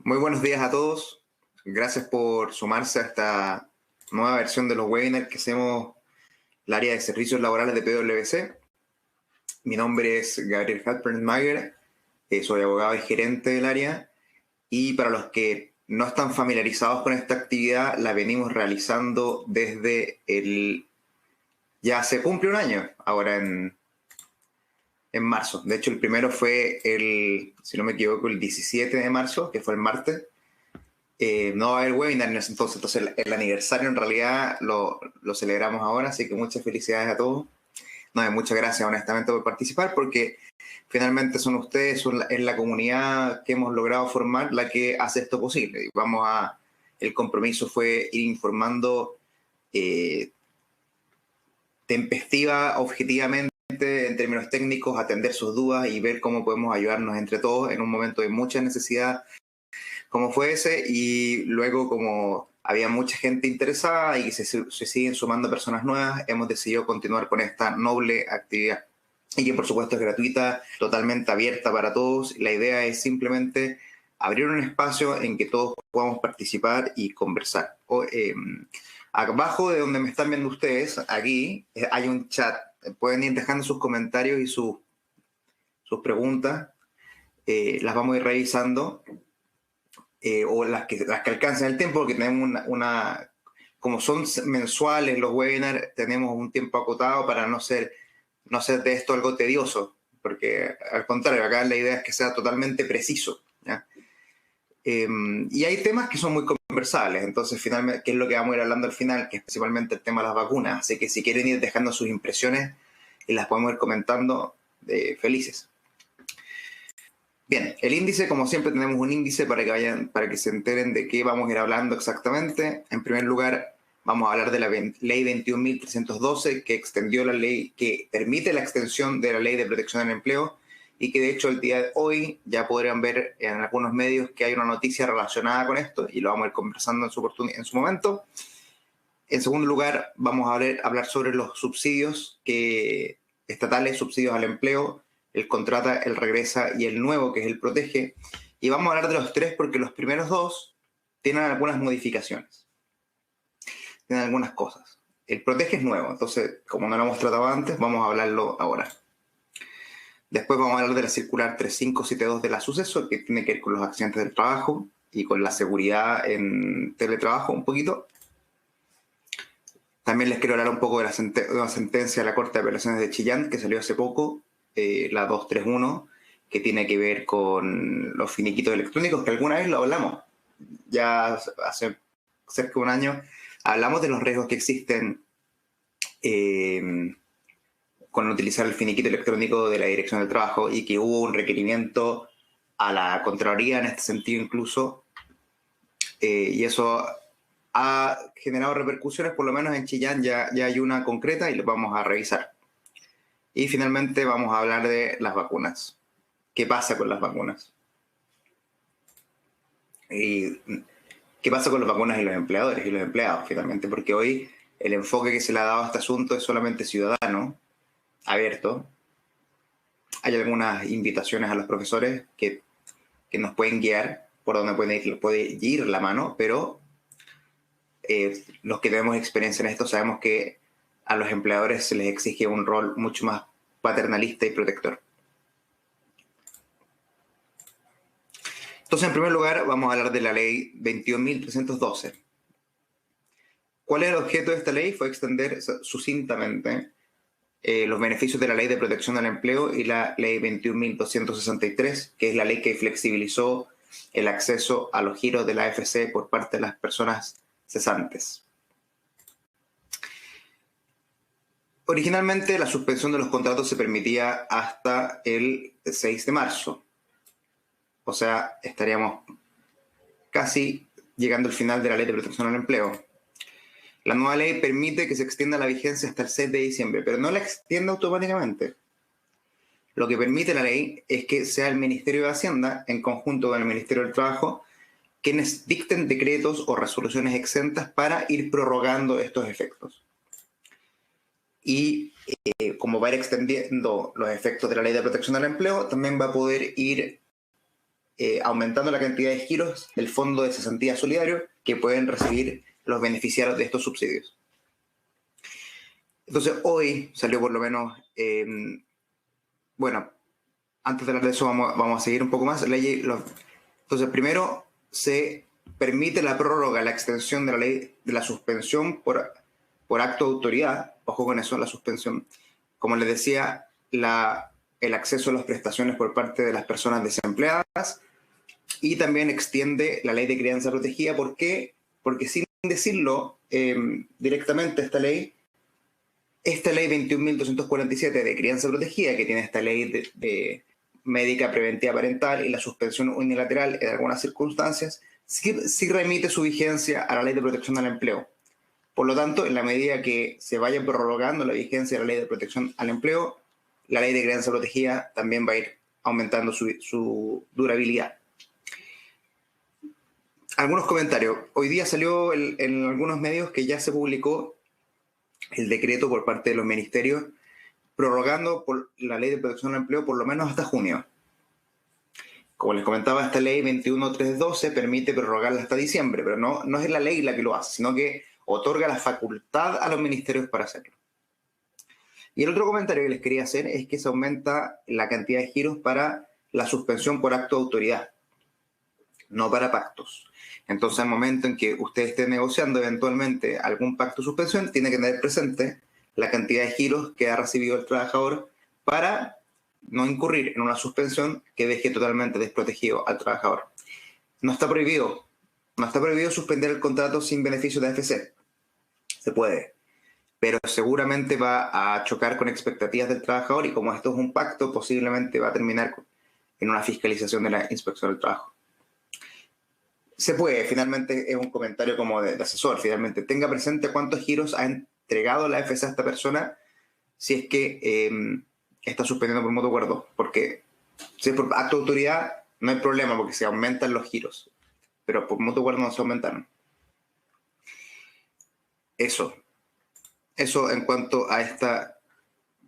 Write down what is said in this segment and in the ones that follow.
Muy buenos días a todos. Gracias por sumarse a esta nueva versión de los webinars que hacemos el área de servicios laborales de PwC. Mi nombre es Gabriel Halpern-Mager, soy abogado y gerente del área. Y para los que no están familiarizados con esta actividad, la venimos realizando desde ya se cumple un año, ahora en marzo. De hecho, el primero fue si no me equivoco, el 17 de marzo, que fue el martes. No va a haber webinar en ese entonces el aniversario en realidad lo celebramos ahora, así que muchas felicidades a todos. No, muchas gracias honestamente por participar, porque finalmente son ustedes, es la comunidad que hemos logrado formar la que hace esto posible. El compromiso fue ir informando tempestiva, objetivamente, en términos técnicos, atender sus dudas y ver cómo podemos ayudarnos entre todos en un momento de mucha necesidad como fue ese, y luego como había mucha gente interesada y se siguen sumando personas nuevas, hemos decidido continuar con esta noble actividad. Y que por supuesto es gratuita, totalmente abierta para todos. La idea es simplemente abrir un espacio en que todos podamos participar y conversar. Abajo de donde me están viendo ustedes, aquí hay un chat. Pueden ir dejando sus comentarios y sus preguntas. Las vamos a ir revisando. O las que alcancen el tiempo, porque tenemos como son mensuales los webinars, tenemos un tiempo acotado para no ser de esto algo tedioso, porque al contrario, acá la idea es que sea totalmente preciso, ¿ya? Y hay temas que son muy conversables, entonces finalmente, ¿qué es lo que vamos a ir hablando al final? Que es principalmente el tema de las vacunas, así que si quieren ir dejando sus impresiones y las podemos ir comentando, felices. Bien, el índice, como siempre tenemos un índice para que se enteren de qué vamos a ir hablando exactamente. En primer lugar, vamos a hablar de la ley 21.312, que extendió la ley, que permite la extensión de la ley de protección del empleo, y que de hecho el día de hoy ya podrán ver en algunos medios que hay una noticia relacionada con esto, y lo vamos a ir conversando en su momento. En segundo lugar, vamos a hablar sobre los subsidios estatales, subsidios al empleo, el Contrata, el Regresa y el nuevo, que es el Protege. Y vamos a hablar de los tres porque los primeros dos tienen algunas modificaciones, tienen algunas cosas. El Protege es nuevo, entonces, como no lo hemos tratado antes, vamos a hablarlo ahora. Después vamos a hablar de la circular 3572 de la Suceso, que tiene que ver con los accidentes del trabajo y con la seguridad en teletrabajo un poquito. También les quiero hablar un poco de una sentencia de la Corte de Apelaciones de Chillán, que salió hace poco, la 231, que tiene que ver con los finiquitos electrónicos, que alguna vez lo hablamos. Ya hace cerca de un año hablamos de los riesgos que existen con utilizar el finiquito electrónico de la Dirección del Trabajo, y que hubo un requerimiento a la Contraloría en este sentido incluso, y eso ha generado repercusiones. Por lo menos en Chillán ya hay una concreta y lo vamos a revisar. Y finalmente vamos a hablar de las vacunas. ¿Qué pasa con las vacunas? Y qué pasa con las vacunas y los empleadores y los empleados finalmente, porque hoy el enfoque que se le ha dado a este asunto es solamente ciudadano, abierto. Hay algunas invitaciones a los profesores que nos pueden guiar por donde puede ir la mano, pero los que tenemos experiencia en esto sabemos que a los empleadores se les exige un rol mucho más paternalista y protector. Entonces, en primer lugar, vamos a hablar de la ley 21.312. ¿Cuál es el objeto de esta ley? Fue extender sucintamente los beneficios de la ley de protección al empleo y la ley 21.263, que es la ley que flexibilizó el acceso a los giros de la AFC por parte de las personas cesantes. Originalmente, la suspensión de los contratos se permitía hasta el 6 de marzo. O sea, estaríamos casi llegando al final de la ley de protección al empleo. La nueva ley permite que se extienda la vigencia hasta el 6 de diciembre, pero no la extiende automáticamente. Lo que permite la ley es que sea el Ministerio de Hacienda, en conjunto con el Ministerio del Trabajo, quienes dicten decretos o resoluciones exentas para ir prorrogando estos efectos. Y como va a ir extendiendo los efectos de la ley de protección al empleo, también va a poder ir aumentando la cantidad de giros del Fondo de Cesantía Solidario que pueden recibir los beneficiarios de estos subsidios. Entonces, hoy salió por lo menos, bueno, antes de hablar de eso vamos a seguir un poco más. Entonces, primero se permite la prórroga, la extensión de la ley de la suspensión por acto de autoridad. Ojo con eso, la suspensión. Como les decía, el acceso a las prestaciones por parte de las personas desempleadas, y también extiende la ley de crianza protegida. ¿Por qué? Porque sin decirlo directamente esta ley 21.247 de crianza protegida, que tiene esta ley de médica preventiva parental y la suspensión unilateral en algunas circunstancias, sí remite su vigencia a la ley de protección al empleo. Por lo tanto, en la medida que se vaya prorrogando la vigencia de la ley de protección al empleo, la ley de crianza protegida también va a ir aumentando su durabilidad. Algunos comentarios. Hoy día salió en algunos medios que ya se publicó el decreto por parte de los ministerios prorrogando por la ley de protección al empleo por lo menos hasta junio. Como les comentaba, esta ley 21.312 permite prorrogarla hasta diciembre, pero no es la ley la que lo hace, sino que otorga la facultad a los ministerios para hacerlo. Y el otro comentario que les quería hacer es que se aumenta la cantidad de giros para la suspensión por acto de autoridad, no para pactos. Entonces, al momento en que usted esté negociando eventualmente algún pacto de suspensión, tiene que tener presente la cantidad de giros que ha recibido el trabajador para no incurrir en una suspensión que deje totalmente desprotegido al trabajador. No está prohibido suspender el contrato sin beneficio de AFC. Se puede, pero seguramente va a chocar con expectativas del trabajador, y como esto es un pacto, posiblemente va a terminar en una fiscalización de la Inspección del Trabajo. Se puede, finalmente es un comentario como de asesor, finalmente tenga presente cuántos giros ha entregado la AFC a esta persona si es que está suspendiendo por mutuo acuerdo, porque si es por acto de autoridad no hay problema porque se aumentan los giros, pero por mutuo acuerdo no se aumentaron. Eso en cuanto a esta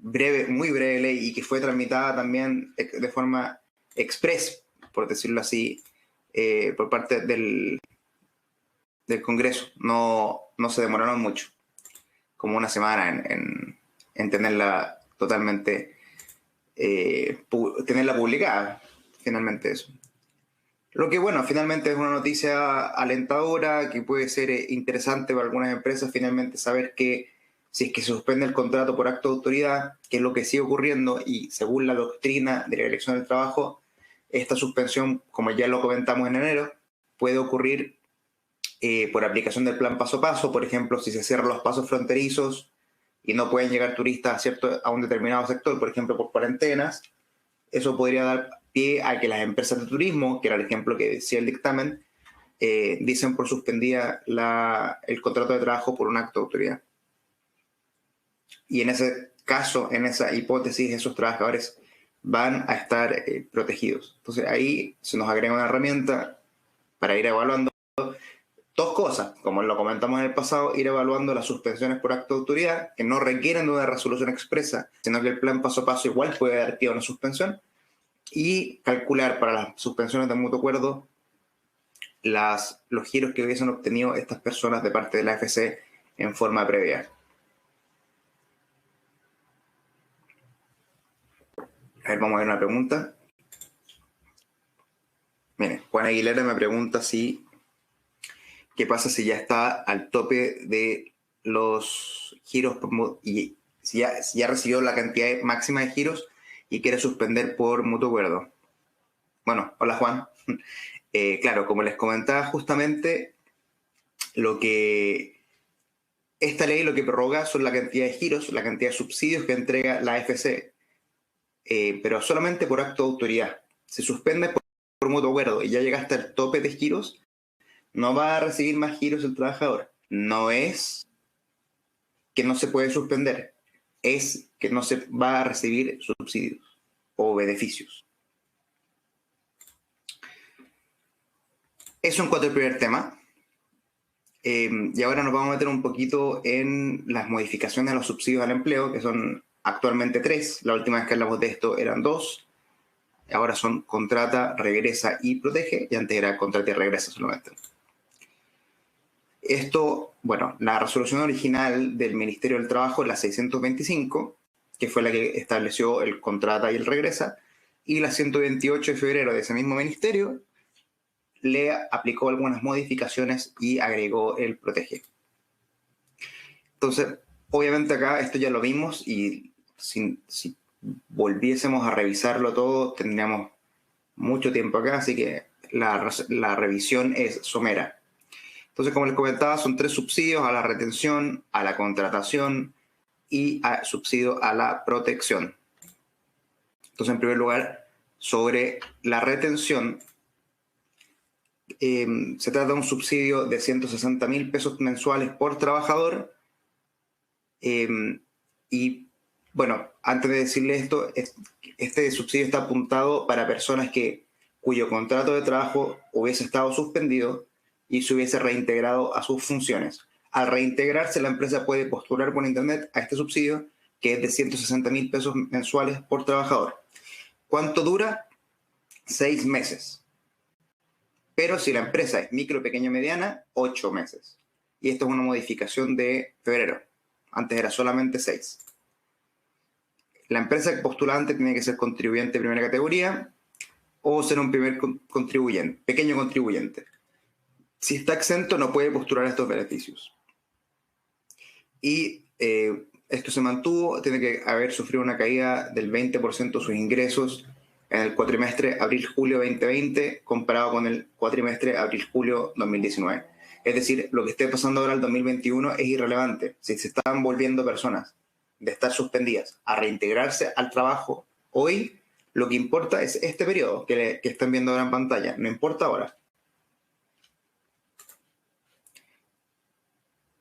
muy breve ley, y que fue tramitada también de forma express, por decirlo así, por parte del Congreso. No se demoraron mucho, como una semana en tenerla totalmente, tenerla publicada, finalmente eso. Lo que, bueno, finalmente es una noticia alentadora, que puede ser interesante para algunas empresas, finalmente saber que si es que se suspende el contrato por acto de autoridad, que es lo que sigue ocurriendo, y según la doctrina de la Dirección del Trabajo, esta suspensión, como ya lo comentamos en enero, puede ocurrir por aplicación del plan paso a paso. Por ejemplo, si se cierran los pasos fronterizos y no pueden llegar turistas a un determinado sector, por ejemplo, por cuarentenas, eso podría dar pie a que las empresas de turismo, que era el ejemplo que decía el dictamen, dicen por suspendida el contrato de trabajo por un acto de autoridad. Y en ese caso, en esa hipótesis, esos trabajadores van a estar protegidos. Entonces ahí se nos agrega una herramienta para ir evaluando dos cosas, como lo comentamos en el pasado: ir evaluando las suspensiones por acto de autoridad, que no requieren de una resolución expresa, sino que el plan paso a paso igual puede dar pie a una suspensión, y calcular para las suspensiones de mutuo acuerdo los giros que hubiesen obtenido estas personas de parte de la AFC en forma previa. A ver, vamos a ver una pregunta. Miren, Juan Aguilera me pregunta qué pasa si ya está al tope de los giros y si ya recibió la cantidad máxima de giros y quiere suspender por mutuo acuerdo. Bueno, hola Juan. Claro, como les comentaba, justamente esta ley lo que prorroga son la cantidad de giros, la cantidad de subsidios que entrega la AFC, pero solamente por acto de autoridad. Se suspende por mutuo acuerdo y ya llega hasta el tope de giros, no va a recibir más giros el trabajador. No es que no se puede suspender, es que no se va a recibir subsidios o beneficios. Eso en cuanto al primer tema. Y ahora nos vamos a meter un poquito en las modificaciones a los subsidios al empleo, que son actualmente 3. La última vez que hablamos de esto eran 2. Ahora son contrata, regresa y protege, y antes era contrata y regresa solamente. Esto, bueno, la resolución original del Ministerio del Trabajo es la 625, que fue la que estableció el contrata y el regresa, y la 128 de febrero de ese mismo ministerio le aplicó algunas modificaciones y agregó el protege. Entonces, obviamente acá esto ya lo vimos y si volviésemos a revisarlo todo, tendríamos mucho tiempo acá, así que la revisión es somera. Entonces, como les comentaba, son 3 subsidios: a la retención, a la contratación y a subsidio a la protección. Entonces, en primer lugar, sobre la retención, se trata de un subsidio de 160.000 pesos mensuales por trabajador. Y bueno, antes de decirle esto, este subsidio está apuntado para personas cuyo contrato de trabajo hubiese estado suspendido y se hubiese reintegrado a sus funciones. Al reintegrarse, la empresa puede postular por internet a este subsidio, que es de 160.000 pesos mensuales por trabajador. ¿Cuánto dura? 6 meses. Pero si la empresa es micro, pequeña, mediana, 8 meses. Y esto es una modificación de febrero. Antes era solamente 6. La empresa postulante tiene que ser contribuyente de primera categoría o ser un primer contribuyente, pequeño contribuyente. Si está exento, no puede postular estos beneficios. Y esto se mantuvo, tiene que haber sufrido una caída del 20% de sus ingresos en el cuatrimestre abril-julio 2020 comparado con el cuatrimestre abril-julio 2019. Es decir, lo que esté pasando ahora en el 2021 es irrelevante. Si se están volviendo personas de estar suspendidas a reintegrarse al trabajo hoy, lo que importa es este periodo que están viendo ahora en pantalla. No importa ahora.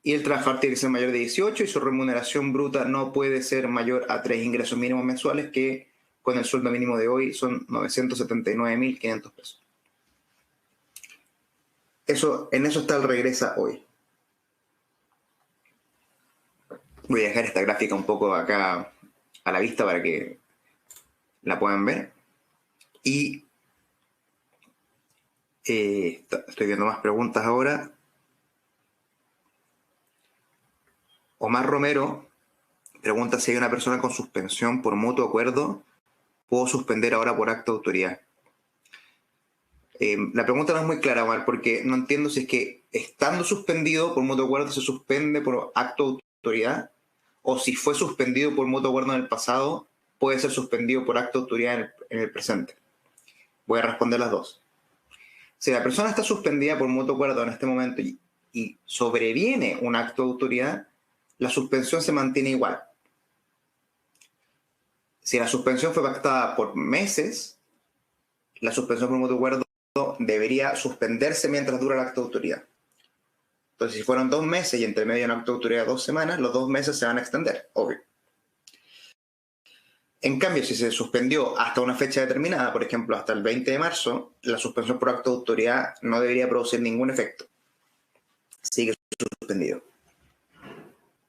Y el trabajador tiene que ser mayor de 18 y su remuneración bruta no puede ser mayor a 3 ingresos mínimos mensuales, que con el sueldo mínimo de hoy son 979.500 pesos. En eso está el regresa hoy. Voy a dejar esta gráfica un poco acá a la vista para que la puedan ver. Y estoy viendo más preguntas ahora. Omar Romero pregunta si hay una persona con suspensión por mutuo acuerdo, ¿puedo suspender ahora por acto de autoridad? La pregunta no es muy clara, Omar, porque no entiendo si es que estando suspendido por mutuo acuerdo se suspende por acto de autoridad, o si fue suspendido por mutuo acuerdo en el pasado, puede ser suspendido por acto de autoridad en el presente. Voy a responder las dos. Si la persona está suspendida por mutuo acuerdo en este momento y sobreviene un acto de autoridad, la suspensión se mantiene igual. Si la suspensión fue pactada por meses, la suspensión por mutuo acuerdo debería suspenderse mientras dura el acto de autoridad. Entonces, si fueron 2 meses y entre medio de un acto de autoridad 2 semanas, los 2 meses se van a extender, obvio. En cambio, si se suspendió hasta una fecha determinada, por ejemplo, hasta el 20 de marzo, la suspensión por acto de autoridad no debería producir ningún efecto. Sigue suspendido.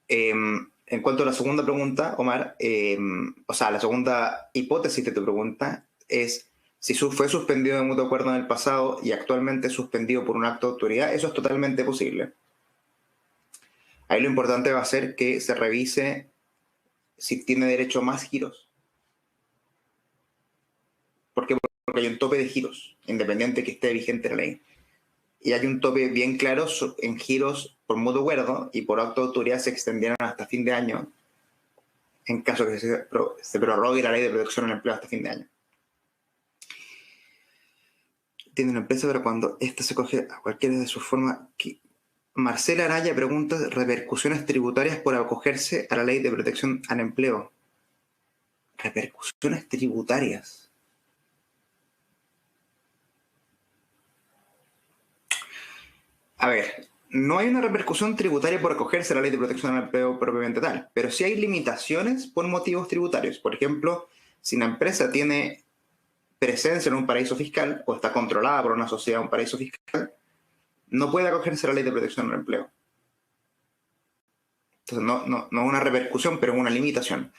En cuanto a la segunda pregunta, Omar, la segunda hipótesis de tu pregunta es si fue suspendido de mutuo acuerdo en el pasado y actualmente suspendido por un acto de autoridad. Eso es totalmente posible. Ahí lo importante va a ser que se revise si tiene derecho a más giros. ¿Por qué? Porque hay un tope de giros, independiente que esté vigente la ley. Y hay un tope bien claro en giros por mutuo acuerdo, y por acto de autoridad se extendieron hasta fin de año, en caso que se prorrogue la ley de protección al empleo hasta fin de año. Tiene una empresa, pero cuando ésta se coge a cualquiera de sus formas... Marcela Araya pregunta repercusiones tributarias por acogerse a la ley de protección al empleo. Repercusiones tributarias. A ver, no hay una repercusión tributaria por acogerse a la ley de protección al empleo propiamente tal, pero sí hay limitaciones por motivos tributarios. Por ejemplo, si una empresa tiene presencia en un paraíso fiscal o está controlada por una sociedad en un paraíso fiscal, no puede acogerse a la ley de protección al empleo. Entonces, no es una repercusión, pero es una limitación.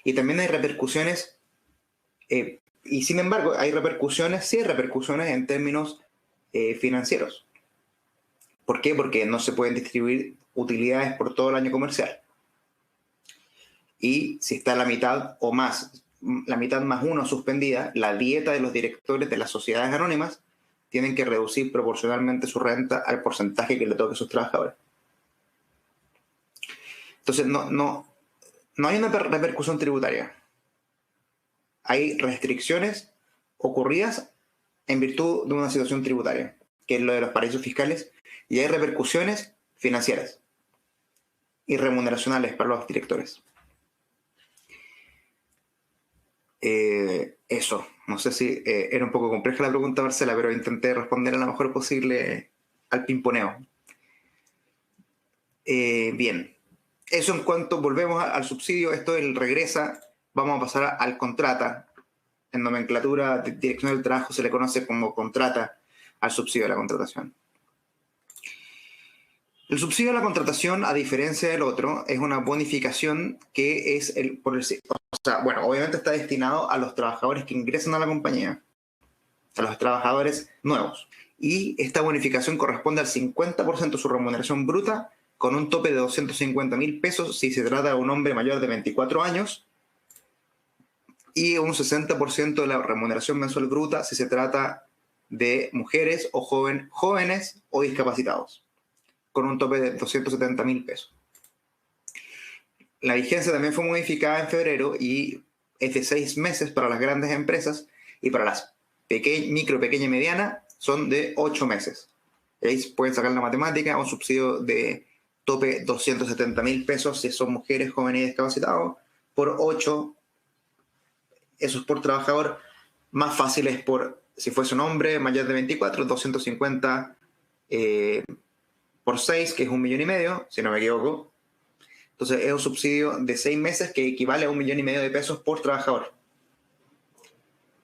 Y también hay repercusiones Y sin embargo, hay repercusiones, sí hay repercusiones en términos financieros. ¿Por qué? Porque no se pueden distribuir utilidades por todo el año comercial. Y si está la mitad o más, la mitad más uno suspendida, la dieta de los directores de las sociedades anónimas tienen que reducir proporcionalmente su renta al porcentaje que le toque a sus trabajadores. Entonces, no hay una repercusión tributaria. Hay restricciones ocurridas en virtud de una situación tributaria, que es lo de los paraísos fiscales, y hay repercusiones financieras y remuneracionales para los directores. Eso, no sé si era un poco compleja la pregunta, Marcela, pero intenté responder a lo mejor posible al pimponeo. Bien, eso en cuanto volvemos al subsidio, esto él regresa, vamos a pasar al contrata. En nomenclatura de dirección del trabajo se le conoce como contrata al subsidio de la contratación. El subsidio de la contratación, a diferencia del otro, es una bonificación que es obviamente está destinado a los trabajadores que ingresan a la compañía, a los trabajadores nuevos. Y esta bonificación corresponde al 50% de su remuneración bruta, con un tope de 250.000 pesos si se trata de un hombre mayor de 24 años, y un 60% de la remuneración mensual bruta si se trata de mujeres o jóvenes o discapacitados, con un tope de 270.000 pesos. La vigencia también fue modificada en febrero y es de 6 meses para las grandes empresas, y para las micro, pequeña y mediana son de 8 meses. Y ahí pueden sacar la matemática, un subsidio de tope 270.000 pesos si son mujeres, jóvenes y discapacitados, por 8, eso es por trabajador. Más fácil es si fuese un hombre mayor de 24, 250 por 6, que es 1,5 millones, si no me equivoco. Entonces es un subsidio de 6 meses que equivale a 1,5 millones de pesos por trabajador.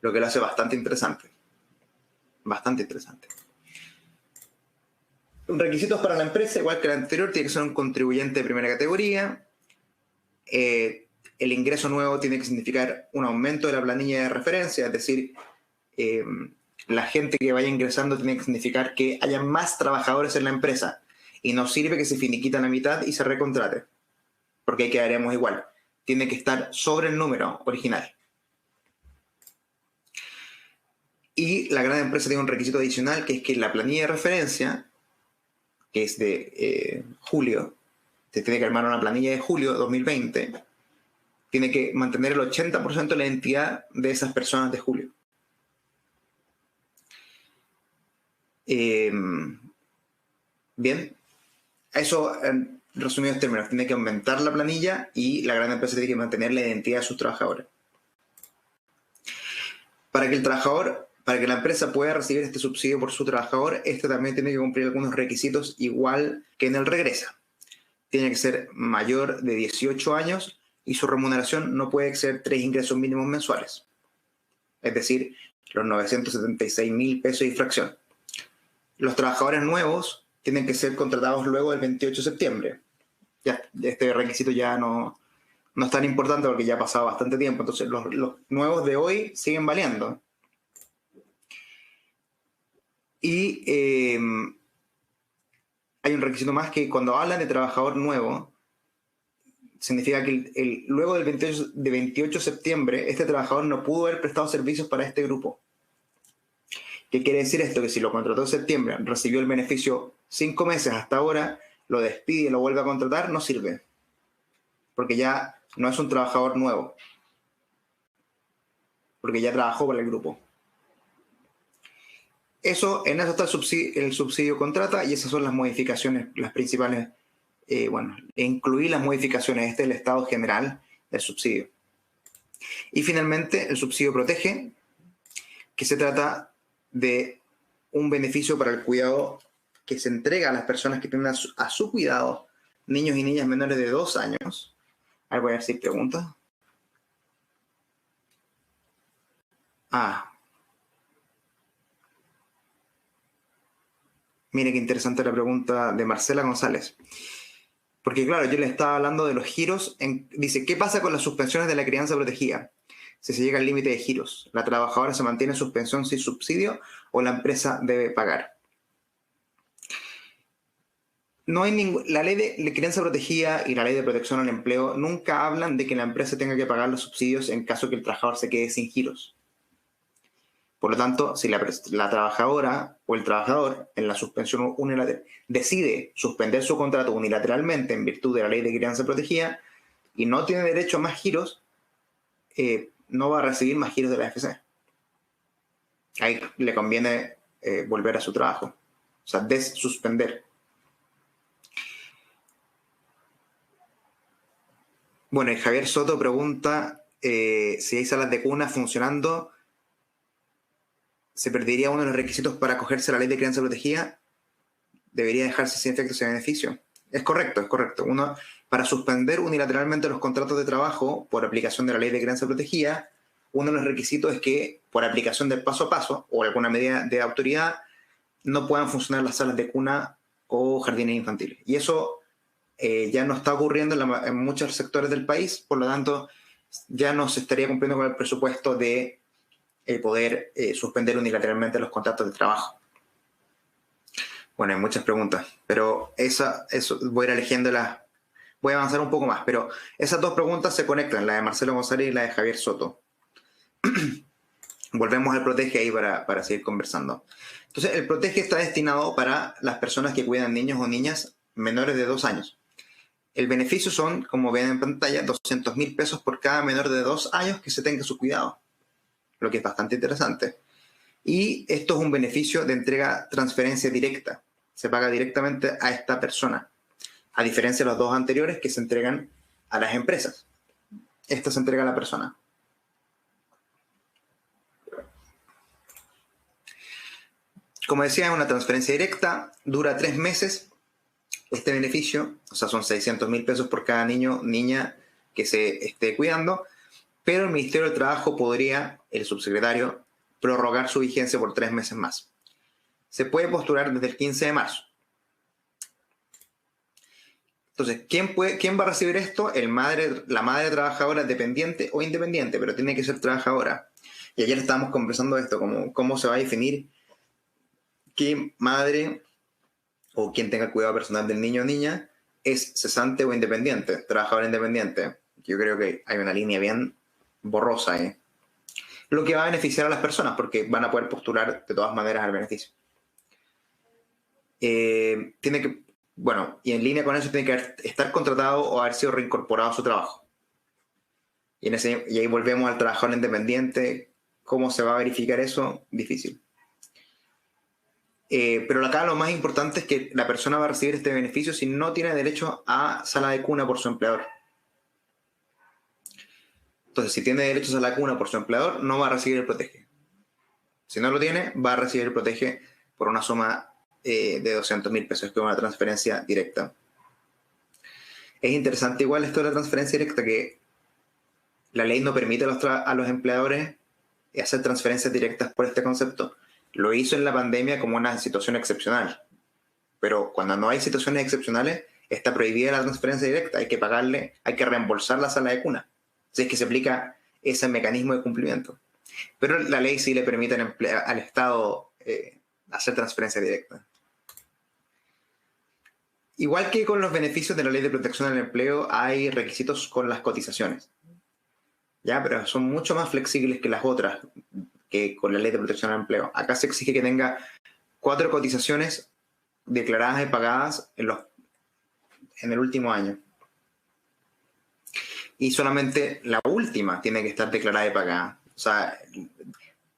Lo que lo hace bastante interesante. Bastante interesante. Requisitos para la empresa, igual que el anterior, tiene que ser un contribuyente de primera categoría. El ingreso nuevo tiene que significar un aumento de la planilla de referencia, es decir, la gente que vaya ingresando tiene que significar que haya más trabajadores en la empresa, y no sirve que se finiquita la mitad y se recontrate, porque ahí quedaríamos igual. Tiene que estar sobre el número original. Y la gran empresa tiene un requisito adicional, que es que la planilla de referencia, que es de julio, se tiene que armar una planilla de julio de 2020, tiene que mantener el 80% de la identidad de esas personas de julio. Bien, eso en resumidos términos, tiene que aumentar la planilla y la gran empresa tiene que mantener la identidad de sus trabajadores. Para que la empresa pueda recibir este subsidio por su trabajador, este también tiene que cumplir algunos requisitos igual que en el regresa. Tiene que ser mayor de 18 años y su remuneración no puede exceder 3 ingresos mínimos mensuales. Es decir, los 976.000 pesos y fracción. Los trabajadores nuevos tienen que ser contratados luego del 28 de septiembre. Ya, este requisito ya no es tan importante porque ya ha pasado bastante tiempo. Entonces, los nuevos de hoy siguen valiendo. Y hay un requisito más, que cuando hablan de trabajador nuevo, significa que luego del 28 de septiembre, este trabajador no pudo haber prestado servicios para este grupo. ¿Qué quiere decir esto? Que si lo contrató en septiembre, recibió el beneficio 5 meses hasta ahora, lo despide y lo vuelve a contratar, no sirve. Porque ya no es un trabajador nuevo. Porque ya trabajó para el grupo. En eso está el subsidio contrata, y esas son las modificaciones, las principales. Incluir las modificaciones. Este es el estado general del subsidio. Y finalmente, el subsidio protege, que se trata de un beneficio para el cuidado que se entrega a las personas que tienen a su cuidado niños y niñas menores de 2 años. A ver, voy a ver si hay preguntas. Mire qué interesante la pregunta de Marcela González. Porque claro, yo le estaba hablando de los giros. Dice, ¿qué pasa con las suspensiones de la crianza protegida? si se llega al límite de giros. ¿La trabajadora se mantiene en suspensión sin subsidio o la empresa debe pagar? No hay la ley de crianza protegida y la ley de protección al empleo nunca hablan de que la empresa tenga que pagar los subsidios en caso que el trabajador se quede sin giros. Por lo tanto, si la trabajadora o el trabajador en la suspensión unilateral decide suspender su contrato unilateralmente en virtud de la ley de crianza protegida y no tiene derecho a más giros, no va a recibir más giros de la AFC. Ahí le conviene volver a su trabajo, o sea, desuspender. Bueno, y Javier Soto pregunta si hay salas de cuna funcionando, ¿se perdería uno de los requisitos para acogerse a la ley de crianza protegida? ¿Debería dejarse sin efectos y beneficio? Es correcto, es correcto. Uno, para suspender unilateralmente los contratos de trabajo por aplicación de la ley de crianza protegida, uno de los requisitos es que, por aplicación del paso a paso o alguna medida de autoridad, no puedan funcionar las salas de cuna o jardines infantiles. Y eso ya no está ocurriendo en muchos sectores del país, por lo tanto, ya no se estaría cumpliendo con el presupuesto de poder suspender unilateralmente los contratos de trabajo. Bueno, hay muchas preguntas, pero eso voy a ir eligiéndolas. Voy a avanzar un poco más, pero esas dos preguntas se conectan, la de Marcelo González y la de Javier Soto. Volvemos al Protege ahí para seguir conversando. Entonces, el Protege está destinado para las personas que cuidan niños o niñas menores de 2 años. El beneficio son, como ven en pantalla, 200.000 pesos por cada menor de 2 años que se tenga su cuidado, lo que es bastante interesante. Y esto es un beneficio de entrega transferencia directa. Se paga directamente a esta persona, a diferencia de los dos anteriores que se entregan a las empresas. Esta se entrega a la persona. Como decía, es una transferencia directa, dura 3 meses. Este beneficio, o sea, son 600.000 pesos por cada niño, niña que se esté cuidando, pero el Ministerio del Trabajo podría, el subsecretario, prorrogar su vigencia por 3 meses más. Se puede postular desde el 15 de marzo. Entonces, ¿quién va a recibir esto? La madre trabajadora dependiente o independiente, pero tiene que ser trabajadora. Y ayer estábamos conversando de esto, cómo se va a definir qué madre o quien tenga el cuidado personal del niño o niña es cesante o independiente, trabajador independiente. Yo creo que hay una línea bien borrosa ahí. Lo que va a beneficiar a las personas porque van a poder postular de todas maneras al beneficio. Y en línea con eso tiene que estar contratado o haber sido reincorporado a su trabajo. Y ahí volvemos al trabajador independiente. ¿Cómo se va a verificar eso? Difícil. Pero acá lo más importante es que la persona va a recibir este beneficio si no tiene derecho a sala de cuna por su empleador. Entonces, si tiene derecho a sala de cuna por su empleador, no va a recibir el Protege. Si no lo tiene, va a recibir el Protege por una suma de 200.000 pesos, que es una transferencia directa. Es interesante igual esto de la transferencia directa, que la ley no permite a los empleadores hacer transferencias directas por este concepto. Lo hizo en la pandemia como una situación excepcional. Pero cuando no hay situaciones excepcionales, está prohibida la transferencia directa. Hay que pagarle, hay que reembolsar la sala de cuna. Si es que se aplica ese mecanismo de cumplimiento. Pero la ley sí le permite al Estado hacer transferencia directa. Igual que con los beneficios de la Ley de Protección al Empleo, hay requisitos con las cotizaciones. ¿Ya? Pero son mucho más flexibles que las otras, que con la Ley de Protección al Empleo. Acá se exige que tenga 4 cotizaciones declaradas y pagadas en el último año. Y solamente la última tiene que estar declarada y pagada. O sea,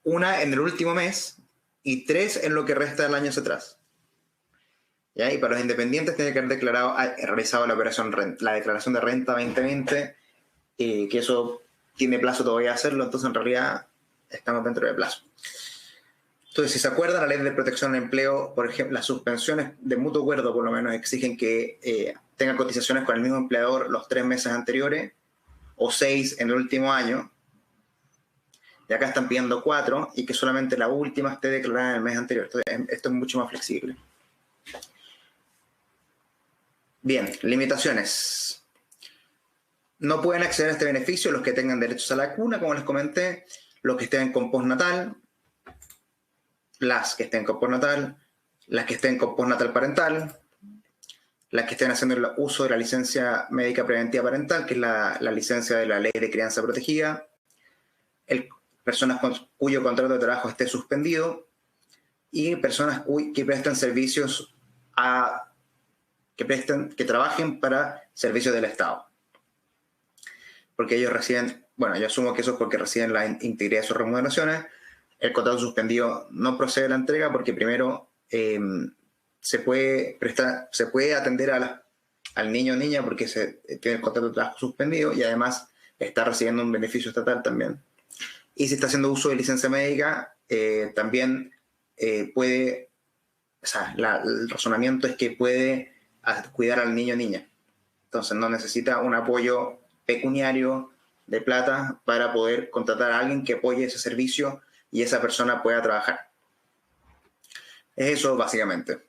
una en el último mes y 3 en lo que resta del año hacia atrás. ¿Ya? Y para los independientes tiene que haber realizado la declaración de renta 2020, que eso tiene plazo todavía a hacerlo, entonces en realidad estamos dentro de plazo. Entonces, si se acuerdan, la Ley de Protección al Empleo, por ejemplo, las suspensiones de mutuo acuerdo por lo menos exigen que tengan cotizaciones con el mismo empleador los 3 meses anteriores o 6 en el último año. Y acá están pidiendo 4 y que solamente la última esté declarada en el mes anterior. Entonces, esto es mucho más flexible. Bien, limitaciones. no pueden acceder a este beneficio los que tengan derechos a la cuna, como les comenté, los que estén con postnatal, las que estén con postnatal, las que estén con postnatal parental, las que estén haciendo el uso de la licencia médica preventiva parental, que es la licencia de la Ley de Crianza Protegida, personas cuyo contrato de trabajo esté suspendido y personas que presten servicios que trabajen para servicios del Estado. Porque ellos reciben, bueno, yo asumo que eso es porque reciben la integridad de sus remuneraciones. El contrato suspendido no procede a la entrega porque primero se puede atender al niño o niña porque tiene el contrato de trabajo suspendido y además está recibiendo un beneficio estatal también. Y si está haciendo uso de licencia médica, también puede, o sea, el razonamiento es que puede cuidar al niño o niña. Entonces no necesita un apoyo pecuniario de plata para poder contratar a alguien que apoye ese servicio y esa persona pueda trabajar. Es eso básicamente.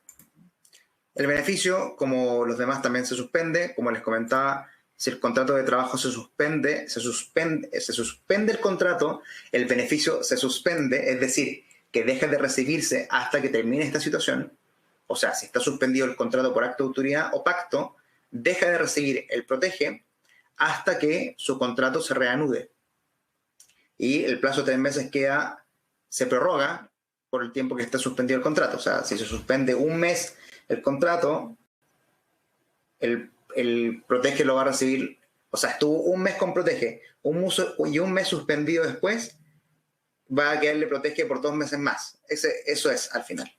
El beneficio, como los demás, también se suspende. Como les comentaba, si el contrato de trabajo se suspende el contrato, el beneficio se suspende, es decir, que deja de recibirse hasta que termine esta situación. O sea, si está suspendido el contrato por acto de autoridad o pacto, deja de recibir el protege hasta que su contrato se reanude. Y el plazo de 3 meses se prorroga por el tiempo que está suspendido el contrato. O sea, si se suspende 1 mes el contrato, el protege lo va a recibir, o sea, estuvo 1 mes con protege, y 1 mes suspendido después, va a quedarle protege por 2 meses más. Eso es al final.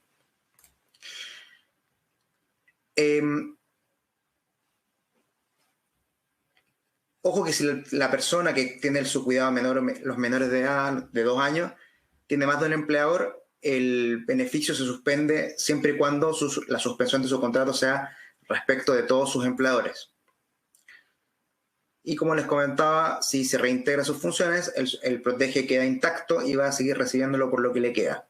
Ojo que si la persona que tiene su cuidado menor, los menores de edad de 2 años, tiene más de un empleador, el beneficio se suspende siempre y cuando la suspensión de su contrato sea respecto de todos sus empleadores. Y como les comentaba, si se reintegra sus funciones, el protege queda intacto y va a seguir recibiéndolo por lo que le queda.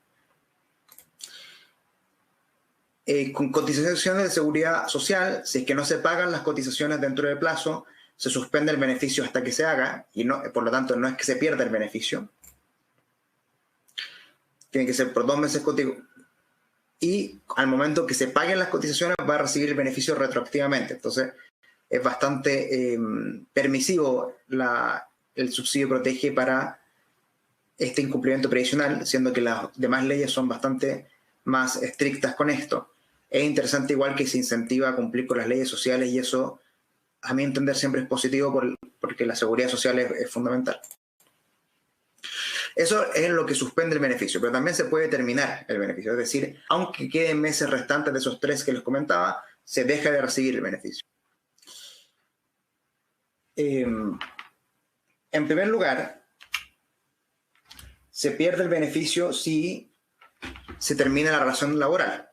Con cotizaciones de seguridad social, si es que no se pagan las cotizaciones dentro del plazo, se suspende el beneficio hasta que se haga y no, por lo tanto no es que se pierda el beneficio. Tiene que ser por 2 meses contigo. Y al momento que se paguen las cotizaciones va a recibir el beneficio retroactivamente. Entonces es bastante permisivo el subsidio protege para este incumplimiento previsional, siendo que las demás leyes son bastante más estrictas con esto. Es interesante igual que se incentiva a cumplir con las leyes sociales y eso, a mi entender, siempre es positivo porque la seguridad social es fundamental. Eso es lo que suspende el beneficio, pero también se puede terminar el beneficio. Es decir, aunque queden meses restantes de esos 3 que les comentaba, se deja de recibir el beneficio. En primer lugar, se pierde el beneficio si se termina la relación laboral.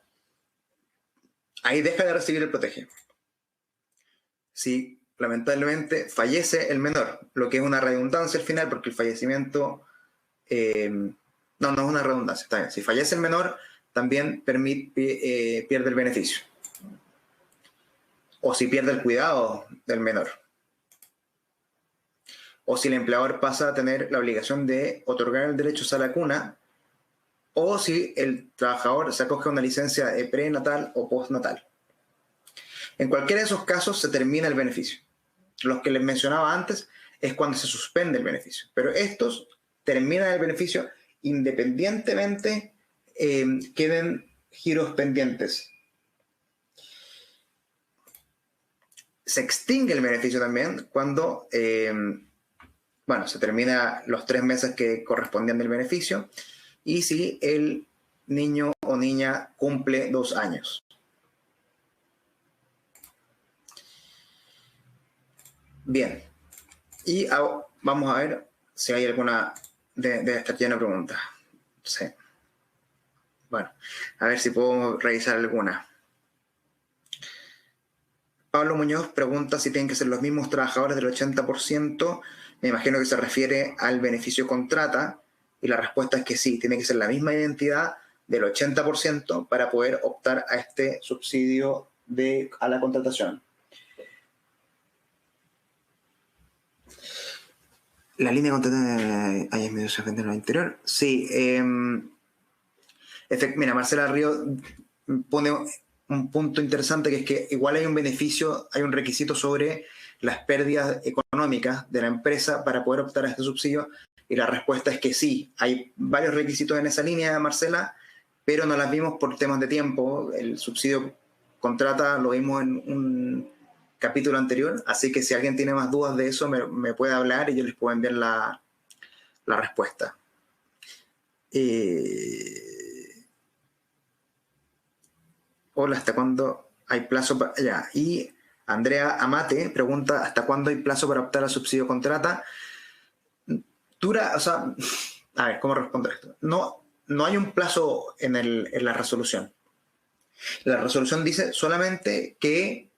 Ahí deja de recibir el protege. Si lamentablemente fallece el menor, lo que es una redundancia al final, porque el fallecimiento... no es una redundancia, está bien. Si fallece el menor, también pierde el beneficio. O si pierde el cuidado del menor. O si el empleador pasa a tener la obligación de otorgar el derecho a la cuna, o si el trabajador se acoge a una licencia prenatal o postnatal. En cualquiera de esos casos se termina el beneficio. Los que les mencionaba antes es cuando se suspende el beneficio, pero estos terminan el beneficio independientemente queden giros pendientes. Se extingue el beneficio también cuando se termina los 3 meses que correspondían del beneficio y si el niño o niña cumple 2 años. Bien, y vamos a ver si hay alguna de esta llena de preguntas. Sí. Bueno, a ver si puedo revisar alguna. Pablo Muñoz pregunta si tienen que ser los mismos trabajadores del 80%. Me imagino que se refiere al beneficio contrata y la respuesta es que sí, tiene que ser la misma identidad del 80% para poder optar a este subsidio a la contratación. La línea de contrato hay medio se vende en el interior. Sí. Mira, Marcela Río pone un punto interesante, que es que igual hay un beneficio, hay un requisito sobre las pérdidas económicas de la empresa para poder optar a este subsidio, y la respuesta es que sí, hay varios requisitos en esa línea, Marcela, pero no las vimos por temas de tiempo. El subsidio contrata lo vimos en un capítulo anterior, así que si alguien tiene más dudas de eso me puede hablar y yo les puedo enviar la respuesta. Hola, ¿hasta cuándo hay plazo para...? Ya. Y Andrea Amate pregunta, ¿hasta cuándo hay plazo para optar al subsidio contrata? Dura, o sea, a ver, ¿cómo responder esto? No hay un plazo en la resolución. La resolución dice solamente que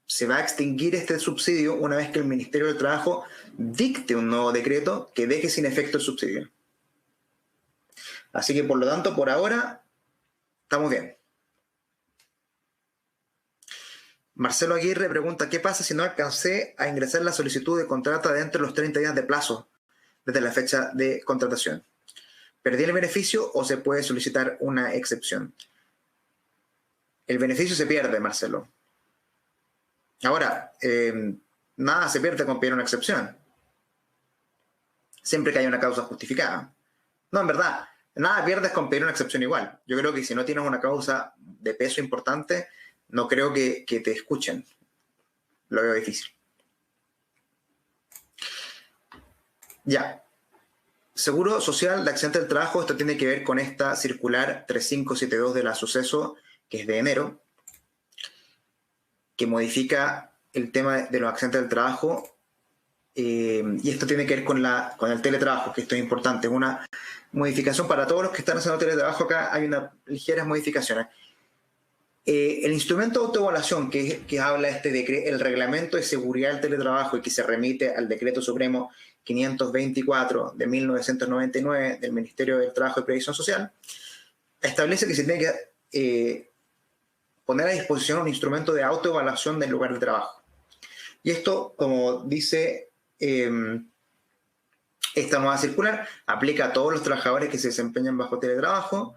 se va a extinguir este subsidio una vez que el Ministerio del Trabajo dicte un nuevo decreto que deje sin efecto el subsidio. Así que, por lo tanto, por ahora, estamos bien. Marcelo Aguirre pregunta, ¿qué pasa si no alcancé a ingresar la solicitud de contrata dentro de los 30 días de plazo desde la fecha de contratación? ¿Perdí el beneficio o se puede solicitar una excepción? El beneficio se pierde, Marcelo. Ahora, nada se pierde con pedir una excepción, siempre que haya una causa justificada. No, en verdad, nada pierdes con pedir una excepción igual. Yo creo que si no tienes una causa de peso importante, no creo que te escuchen. Lo veo difícil. Ya. Seguro social de accidente del trabajo, esto tiene que ver con esta circular 3572 de la Suceso, que es de enero, que modifica el tema de los accidentes del trabajo, y esto tiene que ver con el teletrabajo, que esto es importante, una modificación para todos los que están haciendo teletrabajo. Acá hay unas ligeras modificaciones. El instrumento de autoevaluación que habla el reglamento de seguridad del teletrabajo y que se remite al Decreto Supremo 524 de 1999 del Ministerio del Trabajo y Previsión Social, establece que se tiene que poner a disposición un instrumento de autoevaluación del lugar de trabajo. Y esto, como dice esta nueva circular, aplica a todos los trabajadores que se desempeñan bajo teletrabajo,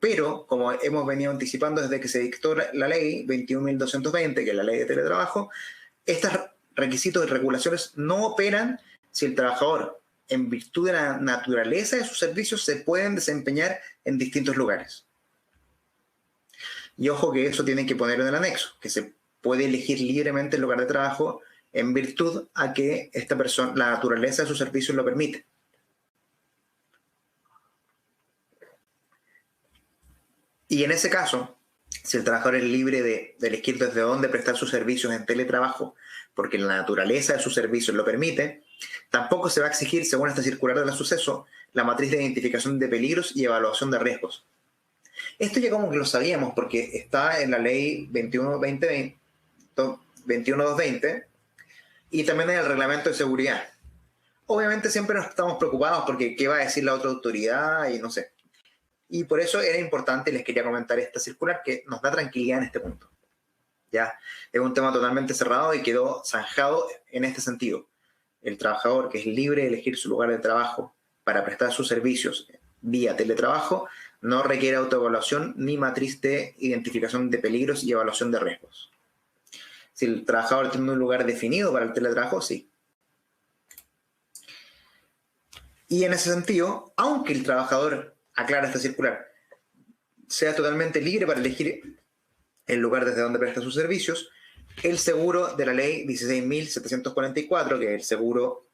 pero, como hemos venido anticipando desde que se dictó la ley 21.220, que es la ley de teletrabajo, estos requisitos y regulaciones no operan si el trabajador, en virtud de la naturaleza de sus servicios, se pueden desempeñar en distintos lugares. Y ojo que eso tienen que ponerlo en el anexo, que se puede elegir libremente el lugar de trabajo en virtud a que esta persona, la naturaleza de sus servicios lo permite. Y en ese caso, si el trabajador es libre de elegir desde dónde prestar sus servicios en teletrabajo, porque la naturaleza de sus servicios lo permite, tampoco se va a exigir, según esta circular de la Suceso, la matriz de identificación de peligros y evaluación de riesgos. Esto ya como que lo sabíamos, porque está en la ley 21.220 y también en el reglamento de seguridad. Obviamente siempre nos estamos preocupados porque qué va a decir la otra autoridad y no sé. Y por eso era importante, les quería comentar esta circular que nos da tranquilidad en este punto. Ya es un tema totalmente cerrado y quedó zanjado en este sentido. El trabajador que es libre de elegir su lugar de trabajo para prestar sus servicios vía teletrabajo no requiere autoevaluación ni matriz de identificación de peligros y evaluación de riesgos. Si el trabajador tiene un lugar definido para el teletrabajo, sí. Y en ese sentido, aunque el trabajador, aclara esta circular, sea totalmente libre para elegir el lugar desde donde presta sus servicios, el seguro de la ley 16.744, que es el seguro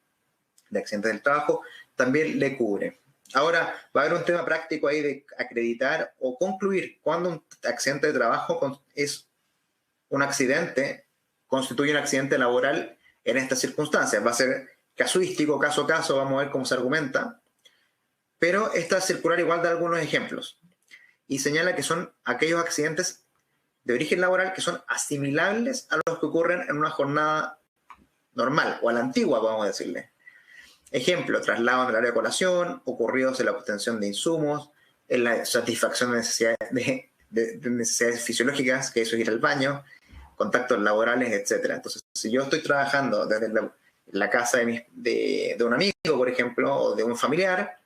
de accidentes del trabajo, también le cubre. Ahora, va a haber un tema práctico ahí de acreditar o concluir cuándo un accidente de trabajo es un accidente, constituye un accidente laboral en estas circunstancias. Va a ser casuístico, caso a caso, vamos a ver cómo se argumenta. Pero esta circular igual da algunos ejemplos y señala que son aquellos accidentes de origen laboral que son asimilables a los que ocurren en una jornada normal o a la antigua, vamos a decirle. Ejemplo, traslado en el área de colación, ocurridos en la obtención de insumos, en la satisfacción de necesidades fisiológicas, que eso es ir al baño, contactos laborales, etc. Entonces, si yo estoy trabajando desde la casa de un amigo, por ejemplo, o de un familiar,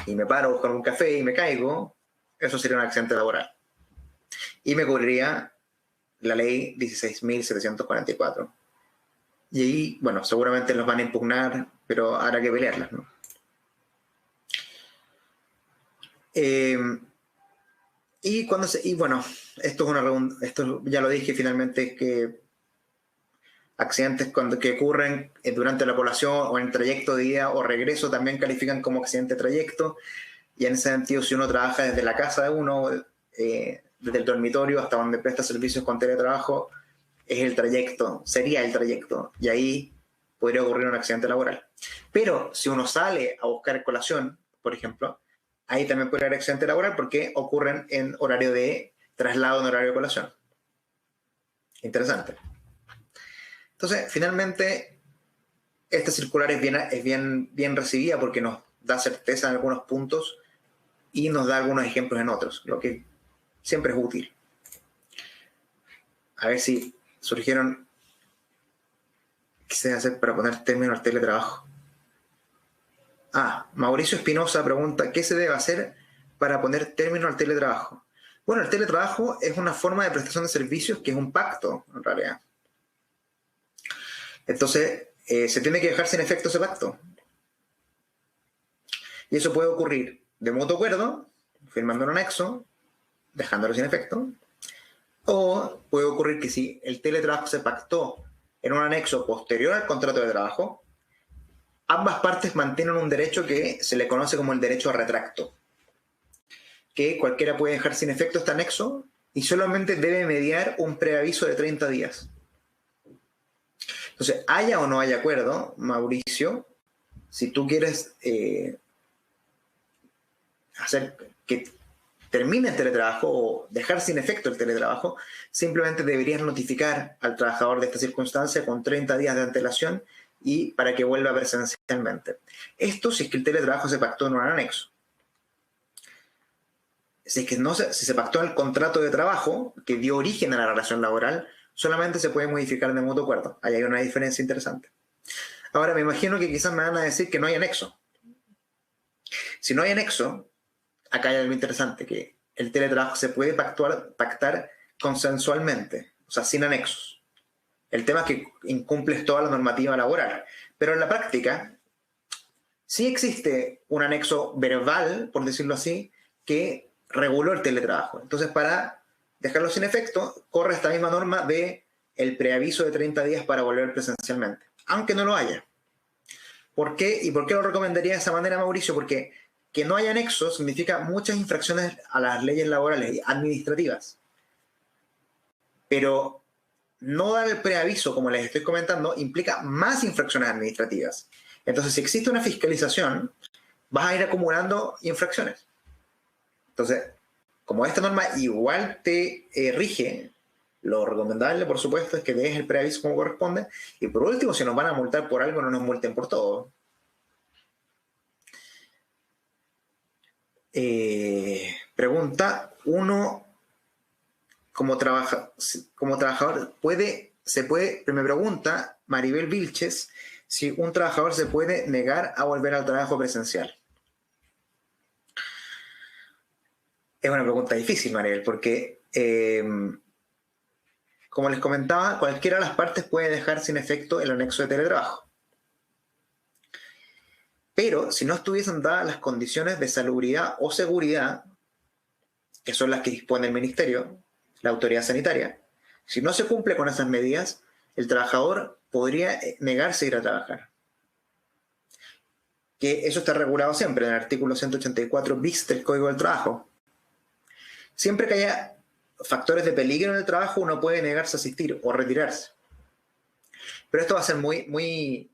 y me paro con un café y me caigo, eso sería un accidente laboral. Y me cubriría la ley 16.744. Y ahí, bueno, seguramente los van a impugnar, pero habrá que pelearlas, ¿no? Y bueno, esto ya lo dije finalmente, que accidentes que ocurren durante la población o en trayecto de ida o regreso también califican como accidente de trayecto, y en ese sentido, si uno trabaja desde la casa de uno, desde el dormitorio hasta donde presta servicios con teletrabajo, es el trayecto, sería el trayecto, y ahí podría ocurrir un accidente laboral. Pero si uno sale a buscar colación, por ejemplo, ahí también puede haber accidente laboral porque ocurren en horario de traslado, en horario de colación. Interesante. Entonces, finalmente, esta circular es bien recibida porque nos da certeza en algunos puntos y nos da algunos ejemplos en otros, lo que siempre es útil. A ver si surgieron. ¿Qué se debe hacer para poner término al teletrabajo? Mauricio Espinosa pregunta, ¿qué se debe hacer para poner término al teletrabajo? Bueno, el teletrabajo es una forma de prestación de servicios que es un pacto, en realidad. Entonces, se tiene que dejar sin efecto ese pacto. Y eso puede ocurrir de mutuo acuerdo, firmando un anexo, dejándolo sin efecto, o puede ocurrir que si el teletrabajo se pactó en un anexo posterior al contrato de trabajo, ambas partes mantienen un derecho que se le conoce como el derecho a retracto, que cualquiera puede dejar sin efecto este anexo y solamente debe mediar un preaviso de 30 días. Entonces, haya o no haya acuerdo, Mauricio, si tú quieres hacer que termine el teletrabajo o dejar sin efecto el teletrabajo, simplemente deberías notificar al trabajador de esta circunstancia con 30 días de antelación y para que vuelva presencialmente. Esto si es que el teletrabajo se pactó en un anexo. Si es que si se pactó en el contrato de trabajo que dio origen a la relación laboral, solamente se puede modificar de mutuo acuerdo. Ahí hay una diferencia interesante. Ahora, me imagino que quizás me van a decir que no hay anexo. Si no hay anexo, acá hay algo interesante, que el teletrabajo se puede pactar consensualmente, o sea, sin anexos. El tema es que incumples toda la normativa laboral. Pero en la práctica, sí existe un anexo verbal, por decirlo así, que reguló el teletrabajo. Entonces, para dejarlo sin efecto, corre esta misma norma de el preaviso de 30 días para volver presencialmente, aunque no lo haya. ¿Por qué? ¿Y por qué lo recomendaría de esa manera, Mauricio? Porque que no haya anexo significa muchas infracciones a las leyes laborales y administrativas. Pero no dar el preaviso, como les estoy comentando, implica más infracciones administrativas. Entonces, si existe una fiscalización, vas a ir acumulando infracciones. Entonces, como esta norma igual te rige, lo recomendable, por supuesto, es que des el preaviso como corresponde. Y por último, si nos van a multar por algo, no nos multen por todo. Pregunta, uno como trabajador me pregunta Maribel Vilches, si un trabajador se puede negar a volver al trabajo presencial. Es una pregunta difícil, Maribel, porque como les comentaba, cualquiera de las partes puede dejar sin efecto el anexo de teletrabajo. Pero si no estuviesen dadas las condiciones de salubridad o seguridad, que son las que dispone el Ministerio, la autoridad sanitaria, si no se cumple con esas medidas, el trabajador podría negarse a ir a trabajar. Que eso está regulado siempre en el artículo 184 bis del Código del Trabajo. Siempre que haya factores de peligro en el trabajo, uno puede negarse a asistir o retirarse. Pero esto va a ser muy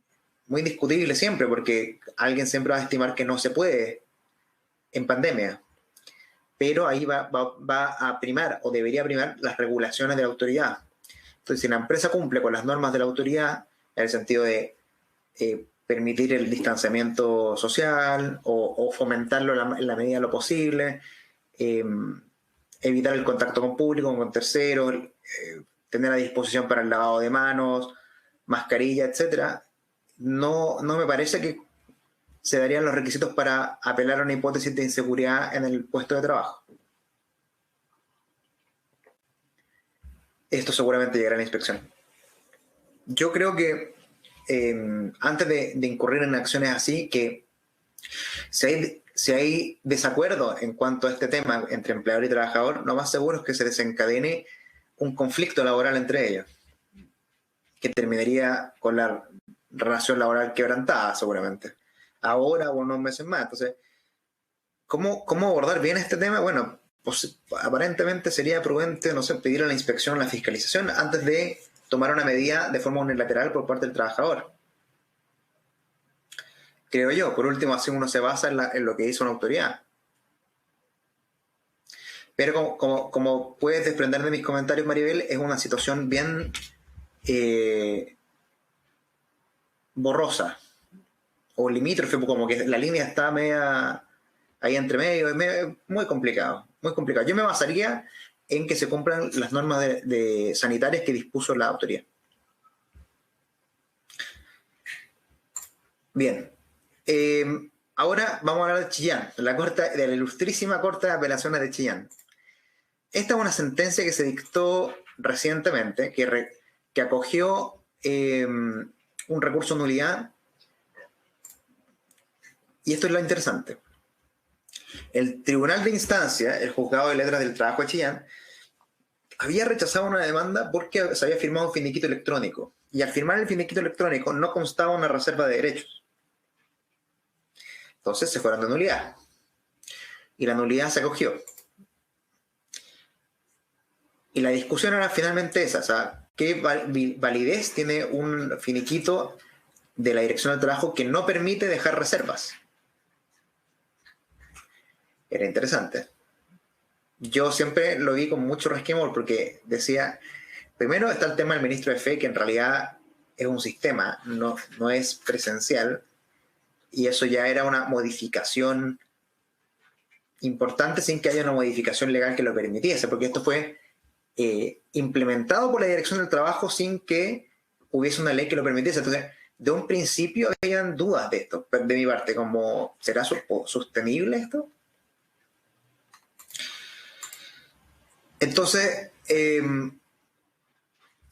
discutible siempre, porque alguien siempre va a estimar que no se puede en pandemia. Pero ahí va a primar, o debería primar, las regulaciones de la autoridad. Entonces, si la empresa cumple con las normas de la autoridad, en el sentido de permitir el distanciamiento social o fomentarlo en la medida de lo posible, evitar el contacto con público, con terceros, tener a disposición para el lavado de manos, mascarilla, etc., no me parece que se darían los requisitos para apelar a una hipótesis de inseguridad en el puesto de trabajo. Esto seguramente llegará a la inspección. Yo creo que antes de incurrir en acciones así, que si hay desacuerdo en cuanto a este tema entre empleador y trabajador, lo más seguro es que se desencadene un conflicto laboral entre ellos, que terminaría con la relación laboral quebrantada seguramente, ahora o unos meses más. Entonces, ¿cómo abordar bien este tema? Bueno, pues aparentemente sería prudente, no sé, pedir a la inspección, la fiscalización, antes de tomar una medida de forma unilateral por parte del trabajador. Creo yo, por último, así uno se basa en lo que hizo una autoridad. Pero como puedes desprender de mis comentarios, Maribel, es una situación bien borrosa o limítrofe, como que la línea está media ahí entre medio, es muy complicado, muy complicado. Yo me basaría en que se cumplan las normas de sanitarias que dispuso la autoridad. Bien. Ahora vamos a hablar de Chillán, de la ilustrísima Corte de Apelaciones de Chillán. Esta es una sentencia que se dictó recientemente, que acogió un recurso de nulidad. Y esto es lo interesante. El Tribunal de Instancia, el Juzgado de Letras del Trabajo de Chillán, había rechazado una demanda porque se había firmado un finiquito electrónico. Y al firmar el finiquito electrónico no constaba una reserva de derechos. Entonces se fueron de nulidad. Y la nulidad se acogió. Y la discusión era finalmente esa, o sea, ¿qué validez tiene un finiquito de la Dirección del Trabajo que no permite dejar reservas? Era interesante. Yo siempre lo vi con mucho resquemor porque decía, primero está el tema del ministro de Fe, que en realidad es un sistema, no es presencial, y eso ya era una modificación importante sin que haya una modificación legal que lo permitiese, porque esto fue implementado por la Dirección del Trabajo sin que hubiese una ley que lo permitiese. Entonces, de un principio habían dudas de esto, de mi parte, como, ¿será sostenible esto? Entonces,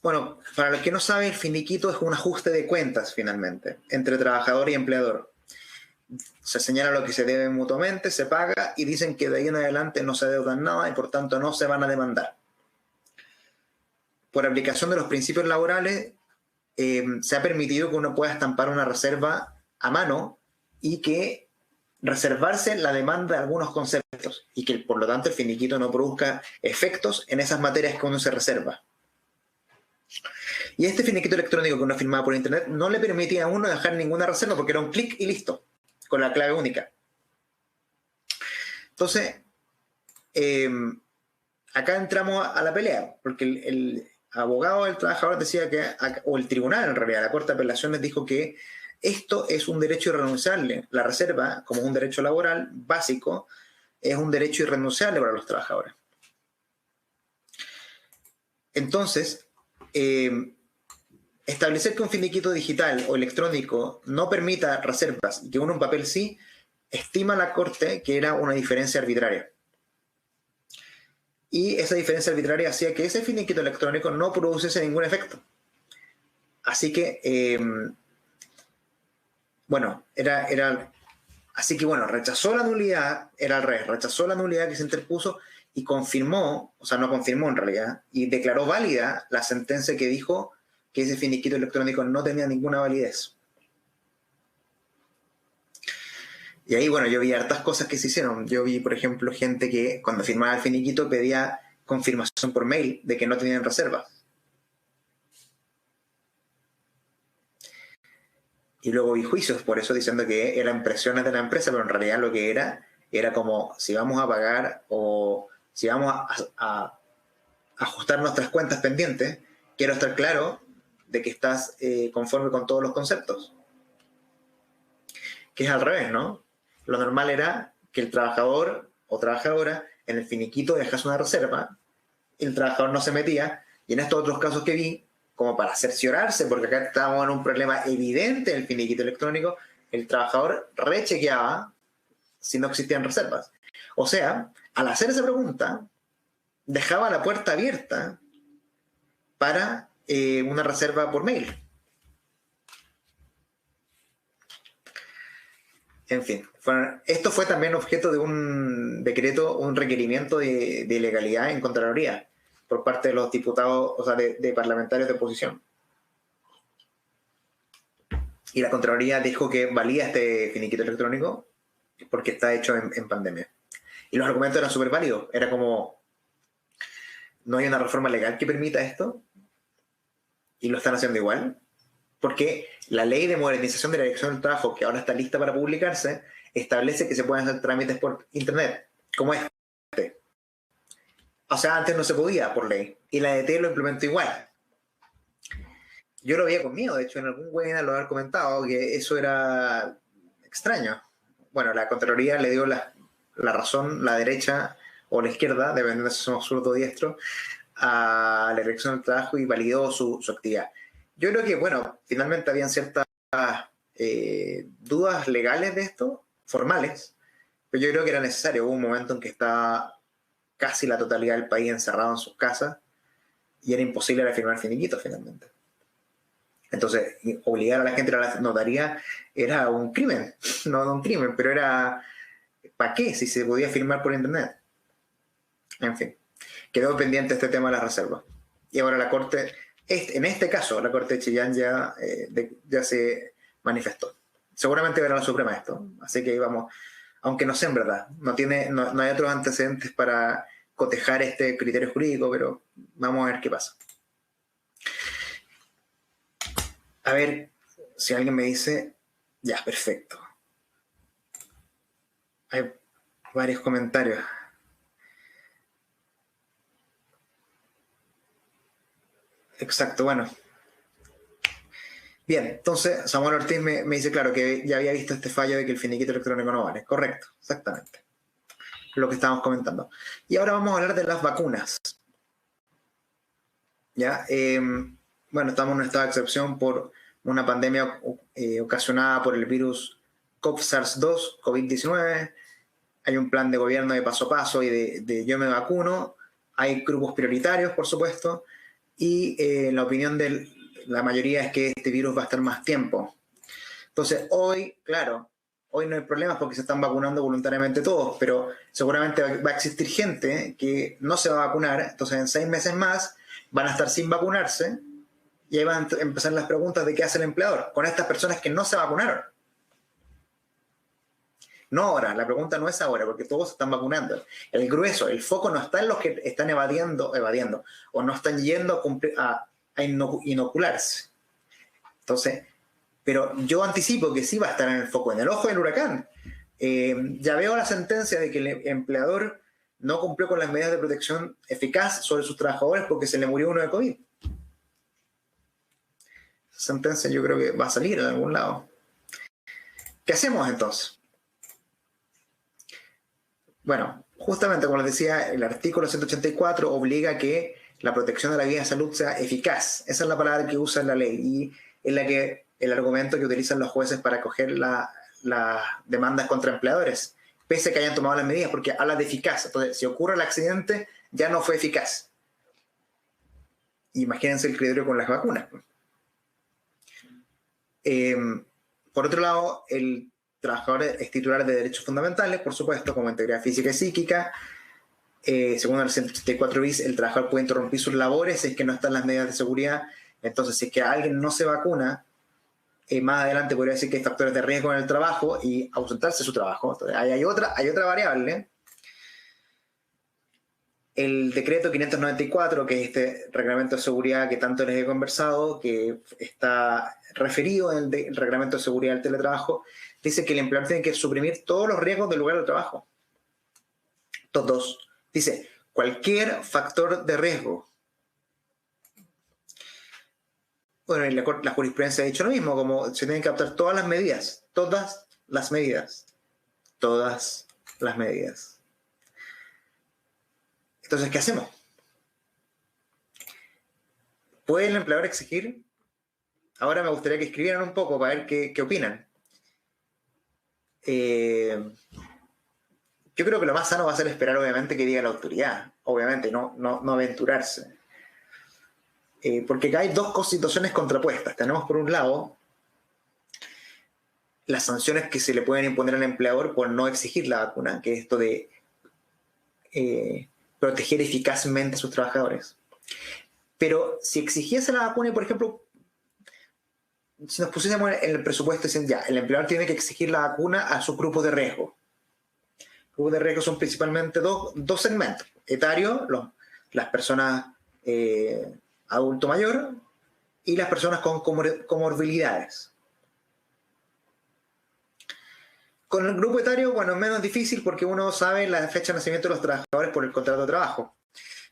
bueno, para los que no saben, el finiquito es un ajuste de cuentas, finalmente, entre trabajador y empleador. Se señala lo que se debe mutuamente, se paga y dicen que de ahí en adelante no se deudan nada y por tanto no se van a demandar. Por aplicación de los principios laborales, se ha permitido que uno pueda estampar una reserva a mano y que reservarse la demanda de algunos conceptos y que por lo tanto el finiquito no produzca efectos en esas materias que uno se reserva. Y este finiquito electrónico que uno firmaba por internet no le permitía a uno dejar ninguna reserva porque era un clic y listo, con la clave única. Entonces, acá entramos a la pelea, porque el abogado del trabajador decía que, o el tribunal en realidad, la Corte de Apelaciones dijo que esto es un derecho irrenunciable. La reserva, como un derecho laboral básico, es un derecho irrenunciable para los trabajadores. Entonces, establecer que un finiquito digital o electrónico no permita reservas y que uno en papel sí, estima la Corte que era una diferencia arbitraria. Y esa diferencia arbitraria hacía que ese finiquito electrónico no produciese ningún efecto. Así que, rechazó la nulidad, era al revés, rechazó la nulidad que se interpuso y confirmó, o sea, no confirmó en realidad, y declaró válida la sentencia que dijo que ese finiquito electrónico no tenía ninguna validez. Y ahí, bueno, yo vi hartas cosas que se hicieron. Yo vi, por ejemplo, gente que cuando firmaba el finiquito pedía confirmación por mail de que no tenían reserva. Y luego vi juicios por eso diciendo que eran presiones de la empresa, pero en realidad lo que era como si vamos a pagar o si vamos a ajustar nuestras cuentas pendientes, quiero estar claro de que estás conforme con todos los conceptos. Que es al revés, ¿no? Lo normal era que el trabajador o trabajadora en el finiquito dejase una reserva, el trabajador no se metía, y en estos otros casos que vi, como para cerciorarse, porque acá estábamos en un problema evidente en el finiquito electrónico, el trabajador rechequeaba si no existían reservas. O sea, al hacer esa pregunta, dejaba la puerta abierta para una reserva por mail. En fin, esto fue también objeto de un decreto, un requerimiento de legalidad en Contraloría por parte de los diputados, o sea, de parlamentarios de oposición. Y la Contraloría dijo que valía este finiquito electrónico porque está hecho en pandemia. Y los argumentos eran súper válidos. Era como, no hay una reforma legal que permita esto y lo están haciendo igual. Porque la ley de modernización de la Dirección del Trabajo, que ahora está lista para publicarse, establece que se pueden hacer trámites por internet, como este. O sea, antes no se podía por ley, y la DT lo implementó igual. Yo lo veía con miedo, de hecho en algún webinar lo había comentado, que eso era extraño. Bueno, la Contraloría le dio la razón, la derecha o la izquierda, dependiendo de si somos zurdo o diestro, a la Dirección del Trabajo y validó su actividad. Yo creo que, bueno, finalmente habían ciertas dudas legales de esto, formales, pero yo creo que era necesario. Hubo un momento en que estaba casi la totalidad del país encerrado en sus casas y era imposible reafirmar finiquitos finalmente. Entonces, obligar a la gente a la notaría era un crimen, no un crimen, pero era, ¿para qué si se podía firmar por internet? En fin, quedó pendiente este tema de las reservas. Y ahora la Corte, en este caso, la Corte de Chillán ya se manifestó. Seguramente verá la Suprema esto, así que vamos, aunque no sé en verdad, no hay otros antecedentes para cotejar este criterio jurídico, pero vamos a ver qué pasa. A ver si alguien me dice, ya, perfecto. Hay varios comentarios. Exacto, bueno. Bien, entonces Samuel Ortiz me dice, claro, que ya había visto este fallo de que el finiquito electrónico no vale. Correcto, exactamente. Lo que estábamos comentando. Y ahora vamos a hablar de las vacunas. ¿Ya? Bueno, estamos en un estado de excepción por una pandemia ocasionada por el virus SARS-2, COVID-19. Hay un plan de gobierno de paso a paso y de yo me vacuno. Hay grupos prioritarios, por supuesto. Y la opinión de la mayoría es que este virus va a estar más tiempo. Entonces, hoy, claro, hoy no hay problemas porque se están vacunando voluntariamente todos, pero seguramente va a existir gente que no se va a vacunar. Entonces, en 6 meses más van a estar sin vacunarse y ahí van a empezar las preguntas de qué hace el empleador con estas personas que no se vacunaron. No ahora, la pregunta no es ahora, porque todos se están vacunando. El grueso, el foco no está en los que están evadiendo, o no están yendo a inocularse. Entonces, pero yo anticipo que sí va a estar en el foco, en el ojo del huracán. Ya veo la sentencia de que el empleador no cumplió con las medidas de protección eficaz sobre sus trabajadores porque se le murió uno de COVID. Esa sentencia yo creo que va a salir en algún lado. ¿Qué hacemos entonces? Bueno, justamente como les decía, el artículo 184 obliga a que la protección de la vida y salud sea eficaz. Esa es la palabra que usa la ley y es la que el argumento que utilizan los jueces para acoger las demandas contra empleadores, pese a que hayan tomado las medidas, porque habla de eficaz. Entonces, si ocurre el accidente, ya no fue eficaz. Imagínense el criterio con las vacunas. Por otro lado, el trabajador es titular de derechos fundamentales, por supuesto, como integridad física y psíquica. Según el 184 bis, el trabajador puede interrumpir sus labores si es que no están las medidas de seguridad. Entonces, si es que alguien no se vacuna, más adelante podría decir que hay factores de riesgo en el trabajo y ausentarse de su trabajo. Entonces, hay otra variable. El decreto 594, que es este reglamento de seguridad que tanto les he conversado, que está referido en el reglamento de seguridad del teletrabajo, dice que el empleador tiene que suprimir todos los riesgos del lugar de trabajo. Todos. Dice, cualquier factor de riesgo. Bueno, y la jurisprudencia ha dicho lo mismo, como se tienen que adoptar todas las medidas. Todas las medidas. Todas las medidas. Entonces, ¿qué hacemos? ¿Puede el empleador exigir? Ahora me gustaría que escribieran un poco para ver qué opinan. Yo creo que lo más sano va a ser esperar, obviamente, que diga la autoridad. Obviamente, no aventurarse. Porque acá hay dos situaciones contrapuestas. Tenemos, por un lado, las sanciones que se le pueden imponer al empleador por no exigir la vacuna, que es esto de proteger eficazmente a sus trabajadores. Pero si exigiese la vacuna, y por ejemplo, si nos pusiésemos en el presupuesto diciendo ya, el empleador tiene que exigir la vacuna a sus grupos de riesgo. Los grupos de riesgo son principalmente dos segmentos. Etario, las personas adulto mayor, y las personas con comorbilidades. Con el grupo etario, bueno, es menos difícil porque uno sabe la fecha de nacimiento de los trabajadores por el contrato de trabajo,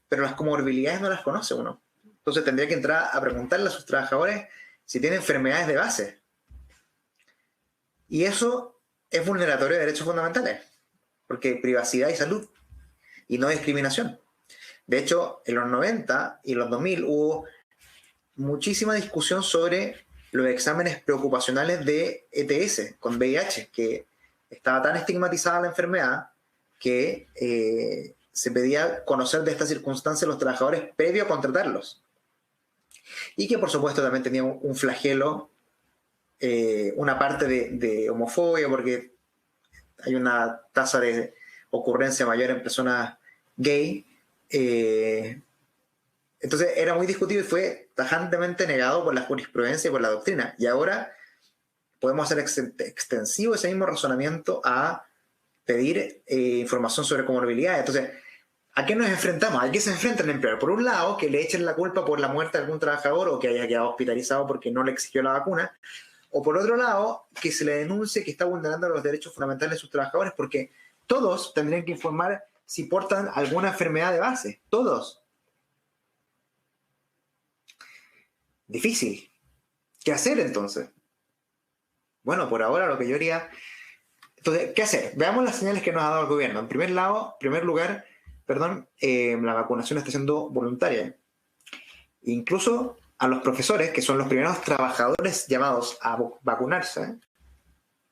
pero las comorbilidades no las conoce uno. Entonces tendría que entrar a preguntarle a sus trabajadores si tienen enfermedades de base. Y eso es vulneratorio de derechos fundamentales, porque privacidad y salud, y no discriminación. De hecho, en los 90 y los 2000 hubo muchísima discusión sobre los exámenes preocupacionales de ETS con VIH, que estaba tan estigmatizada la enfermedad que se pedía conocer de estas circunstancias los trabajadores previo a contratarlos. Y que por supuesto también tenía un flagelo, una parte de homofobia, porque hay una tasa de ocurrencia mayor en personas gay. Entonces era muy discutido y fue tajantemente negado por la jurisprudencia y por la doctrina. Y ahora podemos hacer extensivo ese mismo razonamiento a pedir información sobre comorbilidades. Entonces, ¿a qué nos enfrentamos? ¿A qué se enfrenta el empleador? Por un lado, que le echen la culpa por la muerte de algún trabajador o que haya quedado hospitalizado porque no le exigió la vacuna. O por otro lado, que se le denuncie que está vulnerando los derechos fundamentales de sus trabajadores, porque todos tendrían que informar si portan alguna enfermedad de base. Todos. Difícil. ¿Qué hacer entonces? Bueno, por ahora lo que yo haría... Entonces, ¿qué hacer? Veamos las señales que nos ha dado el gobierno. En primer lugar, la vacunación está siendo voluntaria. Incluso a los profesores, que son los primeros trabajadores llamados a vacunarse,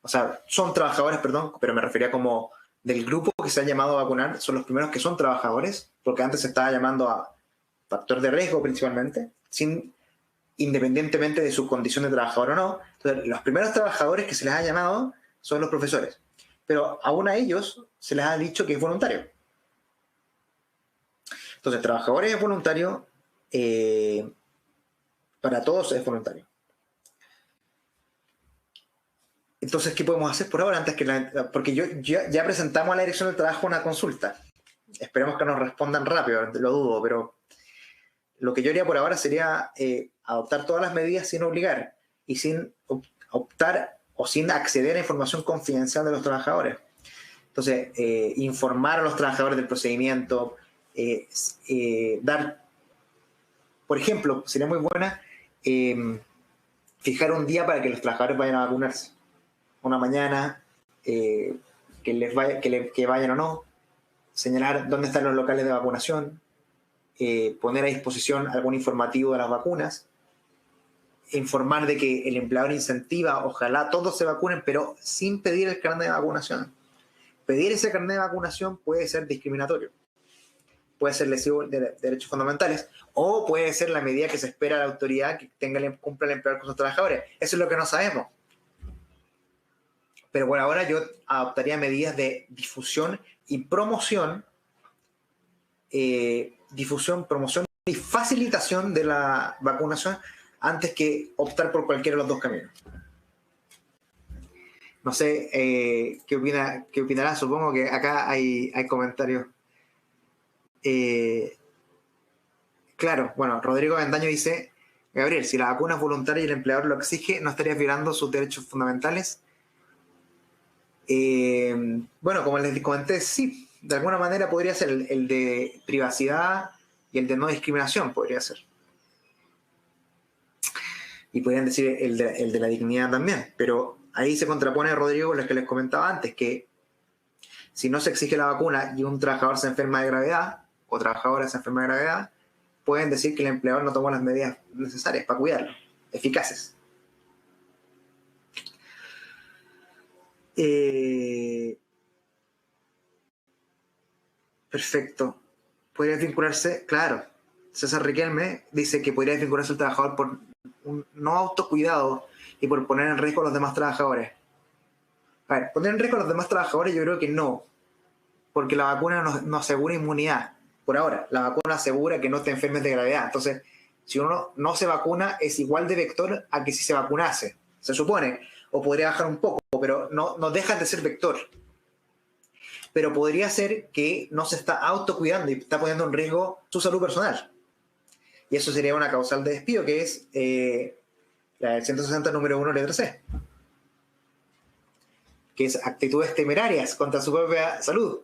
o sea, son trabajadores, perdón, pero me refería como del grupo que se ha llamado a vacunar, son los primeros que son trabajadores, porque antes se estaba llamando a factor de riesgo principalmente, independientemente de su condición de trabajador o no. Entonces, los primeros trabajadores que se les ha llamado son los profesores, pero aún a ellos se les ha dicho que es voluntario. Entonces, trabajadores es voluntario, para todos es voluntario. Entonces, ¿qué podemos hacer por ahora? Porque ya presentamos a la Dirección del Trabajo una consulta. Esperemos que nos respondan rápido, lo dudo, pero lo que yo haría por ahora sería adoptar todas las medidas sin obligar y sin optar o sin acceder a información confidencial de los trabajadores. Entonces, informar a los trabajadores del procedimiento, dar, por ejemplo, sería muy buena fijar un día para que los trabajadores vayan a vacunarse. Una mañana, que vayan o no, señalar dónde están los locales de vacunación, poner a disposición algún informativo de las vacunas, informar de que el empleador incentiva, ojalá todos se vacunen, pero sin pedir el carnet de vacunación. Pedir ese carnet de vacunación puede ser discriminatorio, puede ser lesivo de derechos fundamentales, o puede ser la medida que se espera a la autoridad que cumpla el empleador con sus trabajadores. Eso es lo que no sabemos. Pero por ahora yo adoptaría medidas de difusión y promoción, promoción y facilitación de la vacunación antes que optar por cualquiera de los dos caminos. No sé qué opinará. Supongo que acá hay comentarios. Claro, bueno, Rodrigo Bendaño dice: Gabriel, si la vacuna es voluntaria y el empleador lo exige, ¿no estarías violando sus derechos fundamentales? Bueno, como les comenté, sí, de alguna manera podría ser el de privacidad y el de no discriminación, podría ser. Y podrían decir el de la dignidad también, pero ahí se contrapone, Rodrigo, lo que les comentaba antes, que si no se exige la vacuna y un trabajador se enferma de gravedad, o trabajadora se enferma de gravedad, pueden decir que el empleador no tomó las medidas necesarias para cuidarlo, eficaces. Perfecto. ¿Podría vincularse? Claro. César Riquelme dice que podría vincularse el trabajador por un no autocuidado y por poner en riesgo a los demás trabajadores. A ver, poner en riesgo a los demás trabajadores yo creo que no, porque la vacuna no asegura inmunidad. Por ahora, la vacuna asegura que no te enfermes de gravedad. Entonces, si uno no se vacuna, es igual de vector a que si se vacunase, se supone. O podría bajar un poco, pero no deja de ser vector. Pero podría ser que no se está autocuidando y está poniendo en riesgo su salud personal. Y eso sería una causal de despido, que es la del 160 número 1, letra C. Que es actitudes temerarias contra su propia salud.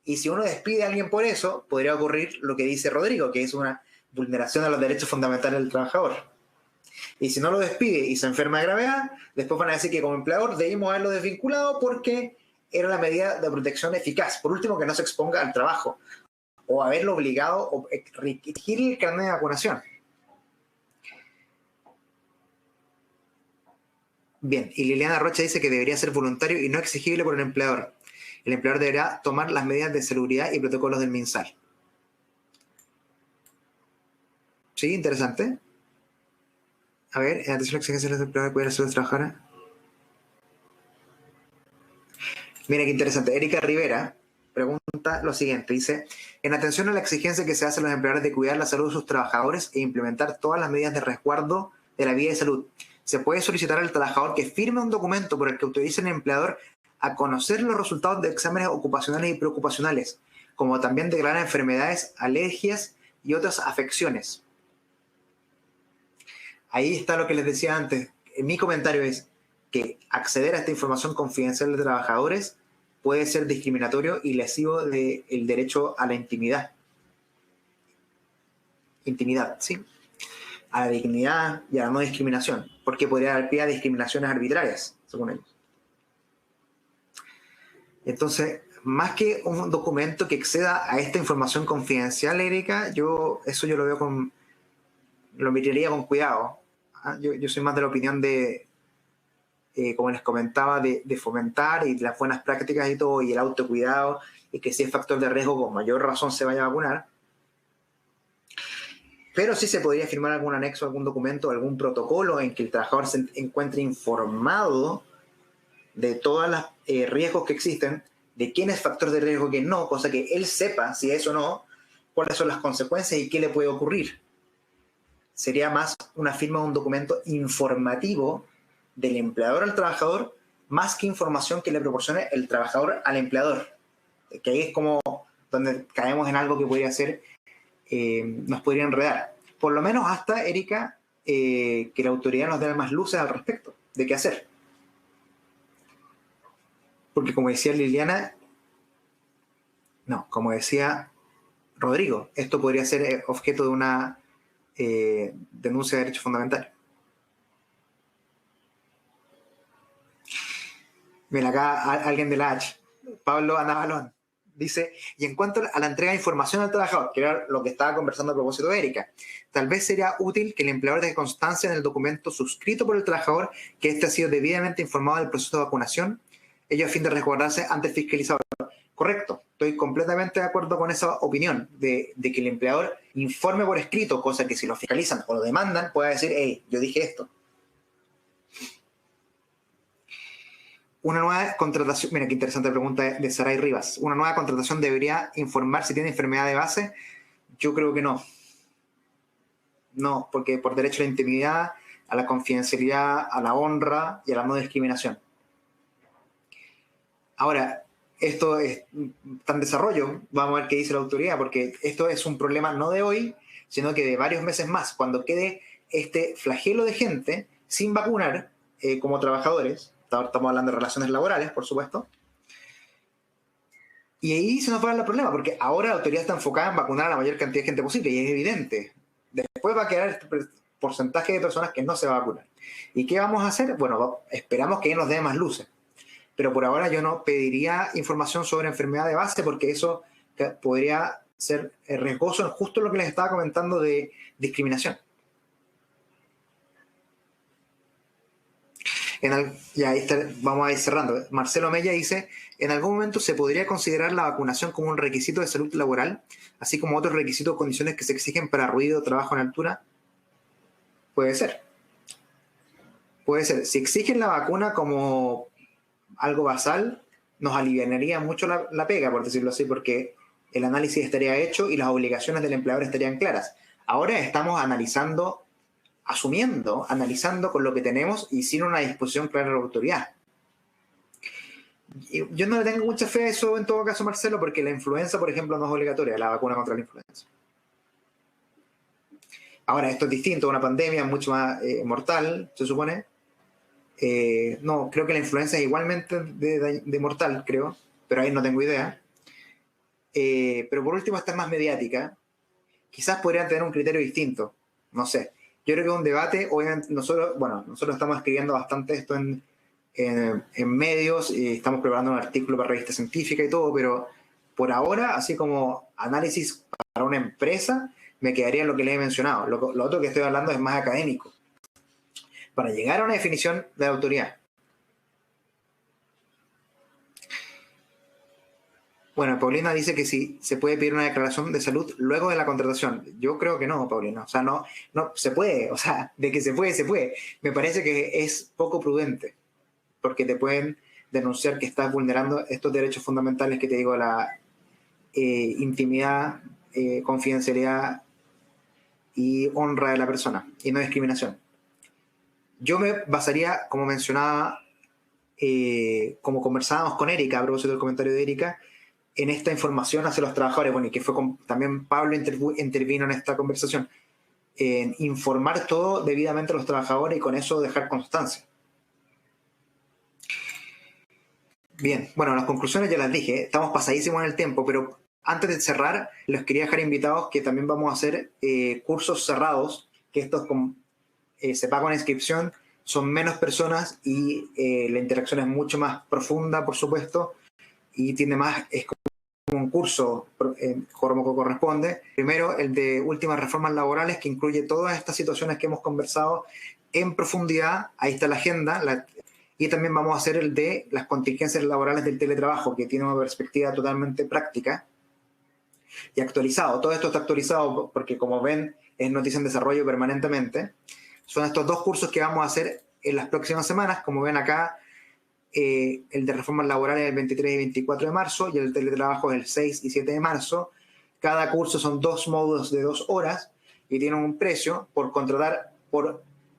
Y si uno despide a alguien por eso, podría ocurrir lo que dice Rodrigo, que es una vulneración a los derechos fundamentales del trabajador. Y si no lo despide y se enferma de gravedad, después van a decir que como empleador debimos haberlo desvinculado porque era la medida de protección eficaz. Por último, que no se exponga al trabajo, o haberlo obligado, o exigir el carnet de vacunación. Bien, y Liliana Rocha dice que debería ser voluntario y no exigible por el empleador. El empleador deberá tomar las medidas de seguridad y protocolos del MinSal. Sí, interesante. A ver, en atención a la exigencia de los empleadores de cuidar a sus trabajadores. Mira qué interesante. Erika Rivera pregunta lo siguiente. Dice, en atención a la exigencia que se hace a los empleadores de cuidar la salud de sus trabajadores e implementar todas las medidas de resguardo de la vida y salud, se puede solicitar al trabajador que firme un documento por el que autorice al empleador a conocer los resultados de exámenes ocupacionales y preocupacionales, como también declarar enfermedades, alergias y otras afecciones. Ahí está lo que les decía antes. Mi comentario es que acceder a esta información confidencial de trabajadores puede ser discriminatorio y lesivo del derecho a la intimidad. Intimidad, sí. A la dignidad y a la no discriminación, porque podría dar pie a discriminaciones arbitrarias, según ellos. Entonces, más que un documento que exceda a esta información confidencial, Erika, yo lo veo lo miraría con cuidado. Yo soy más de la opinión de, como les comentaba, de fomentar y las buenas prácticas y todo, y el autocuidado, y que si es factor de riesgo, con mayor razón se vaya a vacunar. Pero sí se podría firmar algún anexo, algún documento, algún protocolo en que el trabajador se encuentre informado de todos los riesgos que existen, de quién es factor de riesgo y quién no, cosa que él sepa si es o no, cuáles son las consecuencias y qué le puede ocurrir. Sería más una firma de un documento informativo del empleador al trabajador, más que información que le proporcione el trabajador al empleador. Que ahí es como donde caemos en algo que podría ser, nos podría enredar. Por lo menos hasta, Erika, que la autoridad nos dé más luces al respecto de qué hacer. Porque como decía Liliana, como decía Rodrigo, esto podría ser objeto de una denuncia de derechos fundamentales. Mira, acá alguien de la H, Pablo Anabalón, dice, y en cuanto a la entrega de información al trabajador, que era lo que estaba conversando a propósito de Erika, tal vez sería útil que el empleador deje constancia en el documento suscrito por el trabajador que éste ha sido debidamente informado del proceso de vacunación, ello a fin de resguardarse ante el fiscalizador. Correcto, estoy completamente de acuerdo con esa opinión de que el empleador informe por escrito, cosa que si lo fiscalizan o lo demandan, pueda decir, hey, yo dije esto. Una nueva contratación, mira qué interesante pregunta de Saray Rivas, ¿una nueva contratación debería informar si tiene enfermedad de base? Yo creo que no. No, porque por derecho a la intimidad, a la confidencialidad, a la honra y a la no discriminación. Ahora, esto está en desarrollo, vamos a ver qué dice la autoridad, porque esto es un problema no de hoy, sino que de varios meses más, cuando quede este flagelo de gente sin vacunar como trabajadores. Estamos hablando de relaciones laborales, por supuesto. Y ahí se nos va a dar el problema, porque ahora la autoridad está enfocada en vacunar a la mayor cantidad de gente posible, y es evidente. Después va a quedar este porcentaje de personas que no se va a vacunar. ¿Y qué vamos a hacer? Bueno, esperamos que nos dé más luces. Pero por ahora yo no pediría información sobre enfermedad de base, porque eso podría ser riesgoso en justo lo que les estaba comentando de discriminación. Ya ahí está, vamos a ir cerrando. Marcelo Mella dice, en algún momento se podría considerar la vacunación como un requisito de salud laboral, así como otros requisitos o condiciones que se exigen para ruido, trabajo en altura. Puede ser. Puede ser. Si exigen la vacuna como algo basal, nos aliviaría mucho la pega, por decirlo así, porque el análisis estaría hecho y las obligaciones del empleador estarían claras. Ahora estamos analizando con lo que tenemos y sin una disposición clara de la autoridad. Y yo no le tengo mucha fe a eso en todo caso, Marcelo, porque la influenza, por ejemplo, no es obligatoria, la vacuna contra la influenza. Ahora, esto es distinto, una pandemia mucho más mortal, se supone. No, creo que la influenza es igualmente de mortal, creo, pero ahí no tengo idea. Pero por último, esta es más mediática. Quizás podrían tener un criterio distinto, no sé. Yo creo que es un debate, obviamente nosotros estamos escribiendo bastante esto en medios y estamos preparando un artículo para revista científica y todo, pero por ahora, así como análisis para una empresa, me quedaría en lo que les he mencionado. Lo otro que estoy hablando es más académico. Para llegar a una definición de autoridad. Bueno, Paulina dice que sí, se puede pedir una declaración de salud luego de la contratación. Yo creo que no, Paulina. O sea, no se puede. O sea, de que se puede, se puede. Me parece que es poco prudente, porque te pueden denunciar que estás vulnerando estos derechos fundamentales que te digo, la intimidad, confidencialidad y honra de la persona, y no discriminación. Yo me basaría, como mencionaba, como conversábamos con Erika, a propósito del comentario de Erika, en esta información hacia los trabajadores, bueno, y que fue también Pablo intervino en esta conversación, en informar todo debidamente a los trabajadores y con eso dejar constancia. Bien, bueno, las conclusiones ya las dije, estamos pasadísimos en el tiempo, pero antes de cerrar, los quería dejar invitados que también vamos a hacer cursos cerrados, que estos se paga una inscripción, son menos personas y la interacción es mucho más profunda, por supuesto, y tiene más, es como un curso como corresponde. Primero, el de últimas reformas laborales, que incluye todas estas situaciones que hemos conversado en profundidad. Ahí está la agenda. Y también vamos a hacer el de las contingencias laborales del teletrabajo, que tiene una perspectiva totalmente práctica y actualizado. Todo esto está actualizado porque, como ven, es noticia en desarrollo permanentemente. Son estos dos cursos que vamos a hacer en las próximas semanas. Como ven acá, el de reformas laborales el 23 y 24 de marzo y el teletrabajo el 6 y 7 de marzo. Cada curso son 2 módulos de 2 horas y tienen un precio. Por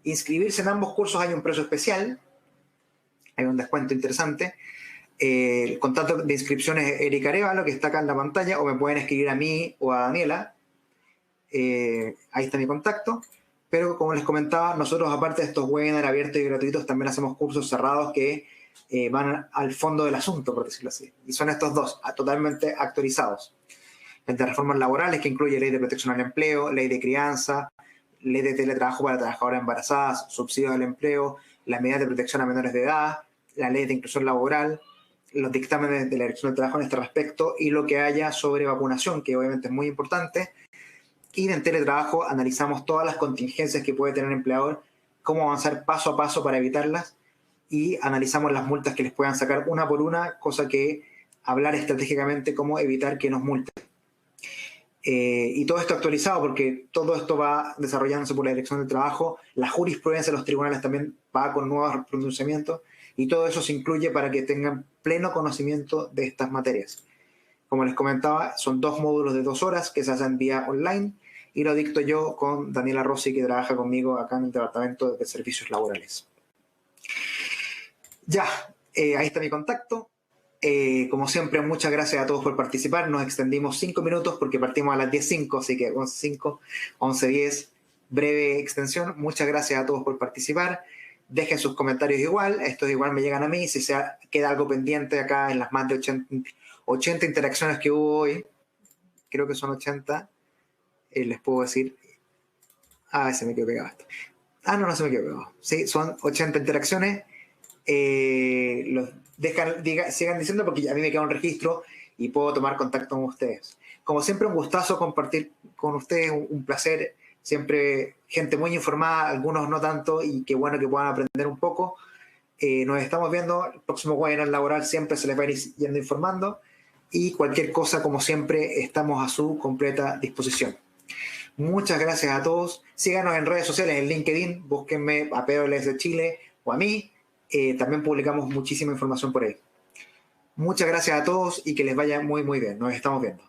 inscribirse en ambos cursos hay un precio especial, hay un descuento interesante. El contacto de inscripción es Erika Arevalo, que está acá en la pantalla, o me pueden escribir a mí o a Daniela. Ahí está mi contacto. Pero como les comentaba, nosotros aparte de estos webinars abiertos y gratuitos, también hacemos cursos cerrados que van al fondo del asunto, por decirlo así. Y son estos dos, totalmente actualizados. El de reformas laborales, que incluye ley de protección al empleo, ley de crianza, ley de teletrabajo para trabajadoras embarazadas, subsidios al empleo, las medidas de protección a menores de edad, la ley de inclusión laboral, los dictámenes de la Dirección del Trabajo en este respecto y lo que haya sobre vacunación, que obviamente es muy importante. Y en teletrabajo analizamos todas las contingencias que puede tener el empleador, cómo avanzar paso a paso para evitarlas y analizamos las multas que les puedan sacar una por una, cosa que hablar estratégicamente cómo evitar que nos multen. Y todo esto actualizado porque todo esto va desarrollándose por la Dirección del Trabajo, la jurisprudencia de los tribunales también va con nuevos pronunciamientos y todo eso se incluye para que tengan pleno conocimiento de estas materias. Como les comentaba, son 2 módulos de 2 horas que se hacen vía online y lo dicto yo con Daniela Rossi, que trabaja conmigo acá en el Departamento de Servicios Laborales. Ya, ahí está mi contacto. Como siempre, muchas gracias a todos por participar. Nos extendimos 5 minutos porque partimos a las 10:05, así que 11:05, 11:10, breve extensión. Muchas gracias a todos por participar. Dejen sus comentarios igual, estos igual me llegan a mí. Si queda algo pendiente acá en las más de 80 interacciones que hubo hoy, creo que son 80, les puedo decir... se me quedó pegado esto. No se me quedó pegado. Sí, son 80 interacciones. Sigan diciendo porque a mí me queda un registro y puedo tomar contacto con ustedes. Como siempre, un gustazo compartir con ustedes, un placer. Siempre gente muy informada, algunos no tanto, y qué bueno que puedan aprender un poco. Nos estamos viendo. El próximo webinar laboral siempre se les va a ir yendo informando. Y cualquier cosa, como siempre, estamos a su completa disposición. Muchas gracias a todos. Síganos en redes sociales, en LinkedIn. Búsquenme a PWS de Chile o a mí. También publicamos muchísima información por ahí. Muchas gracias a todos y que les vaya muy, muy bien. Nos estamos viendo.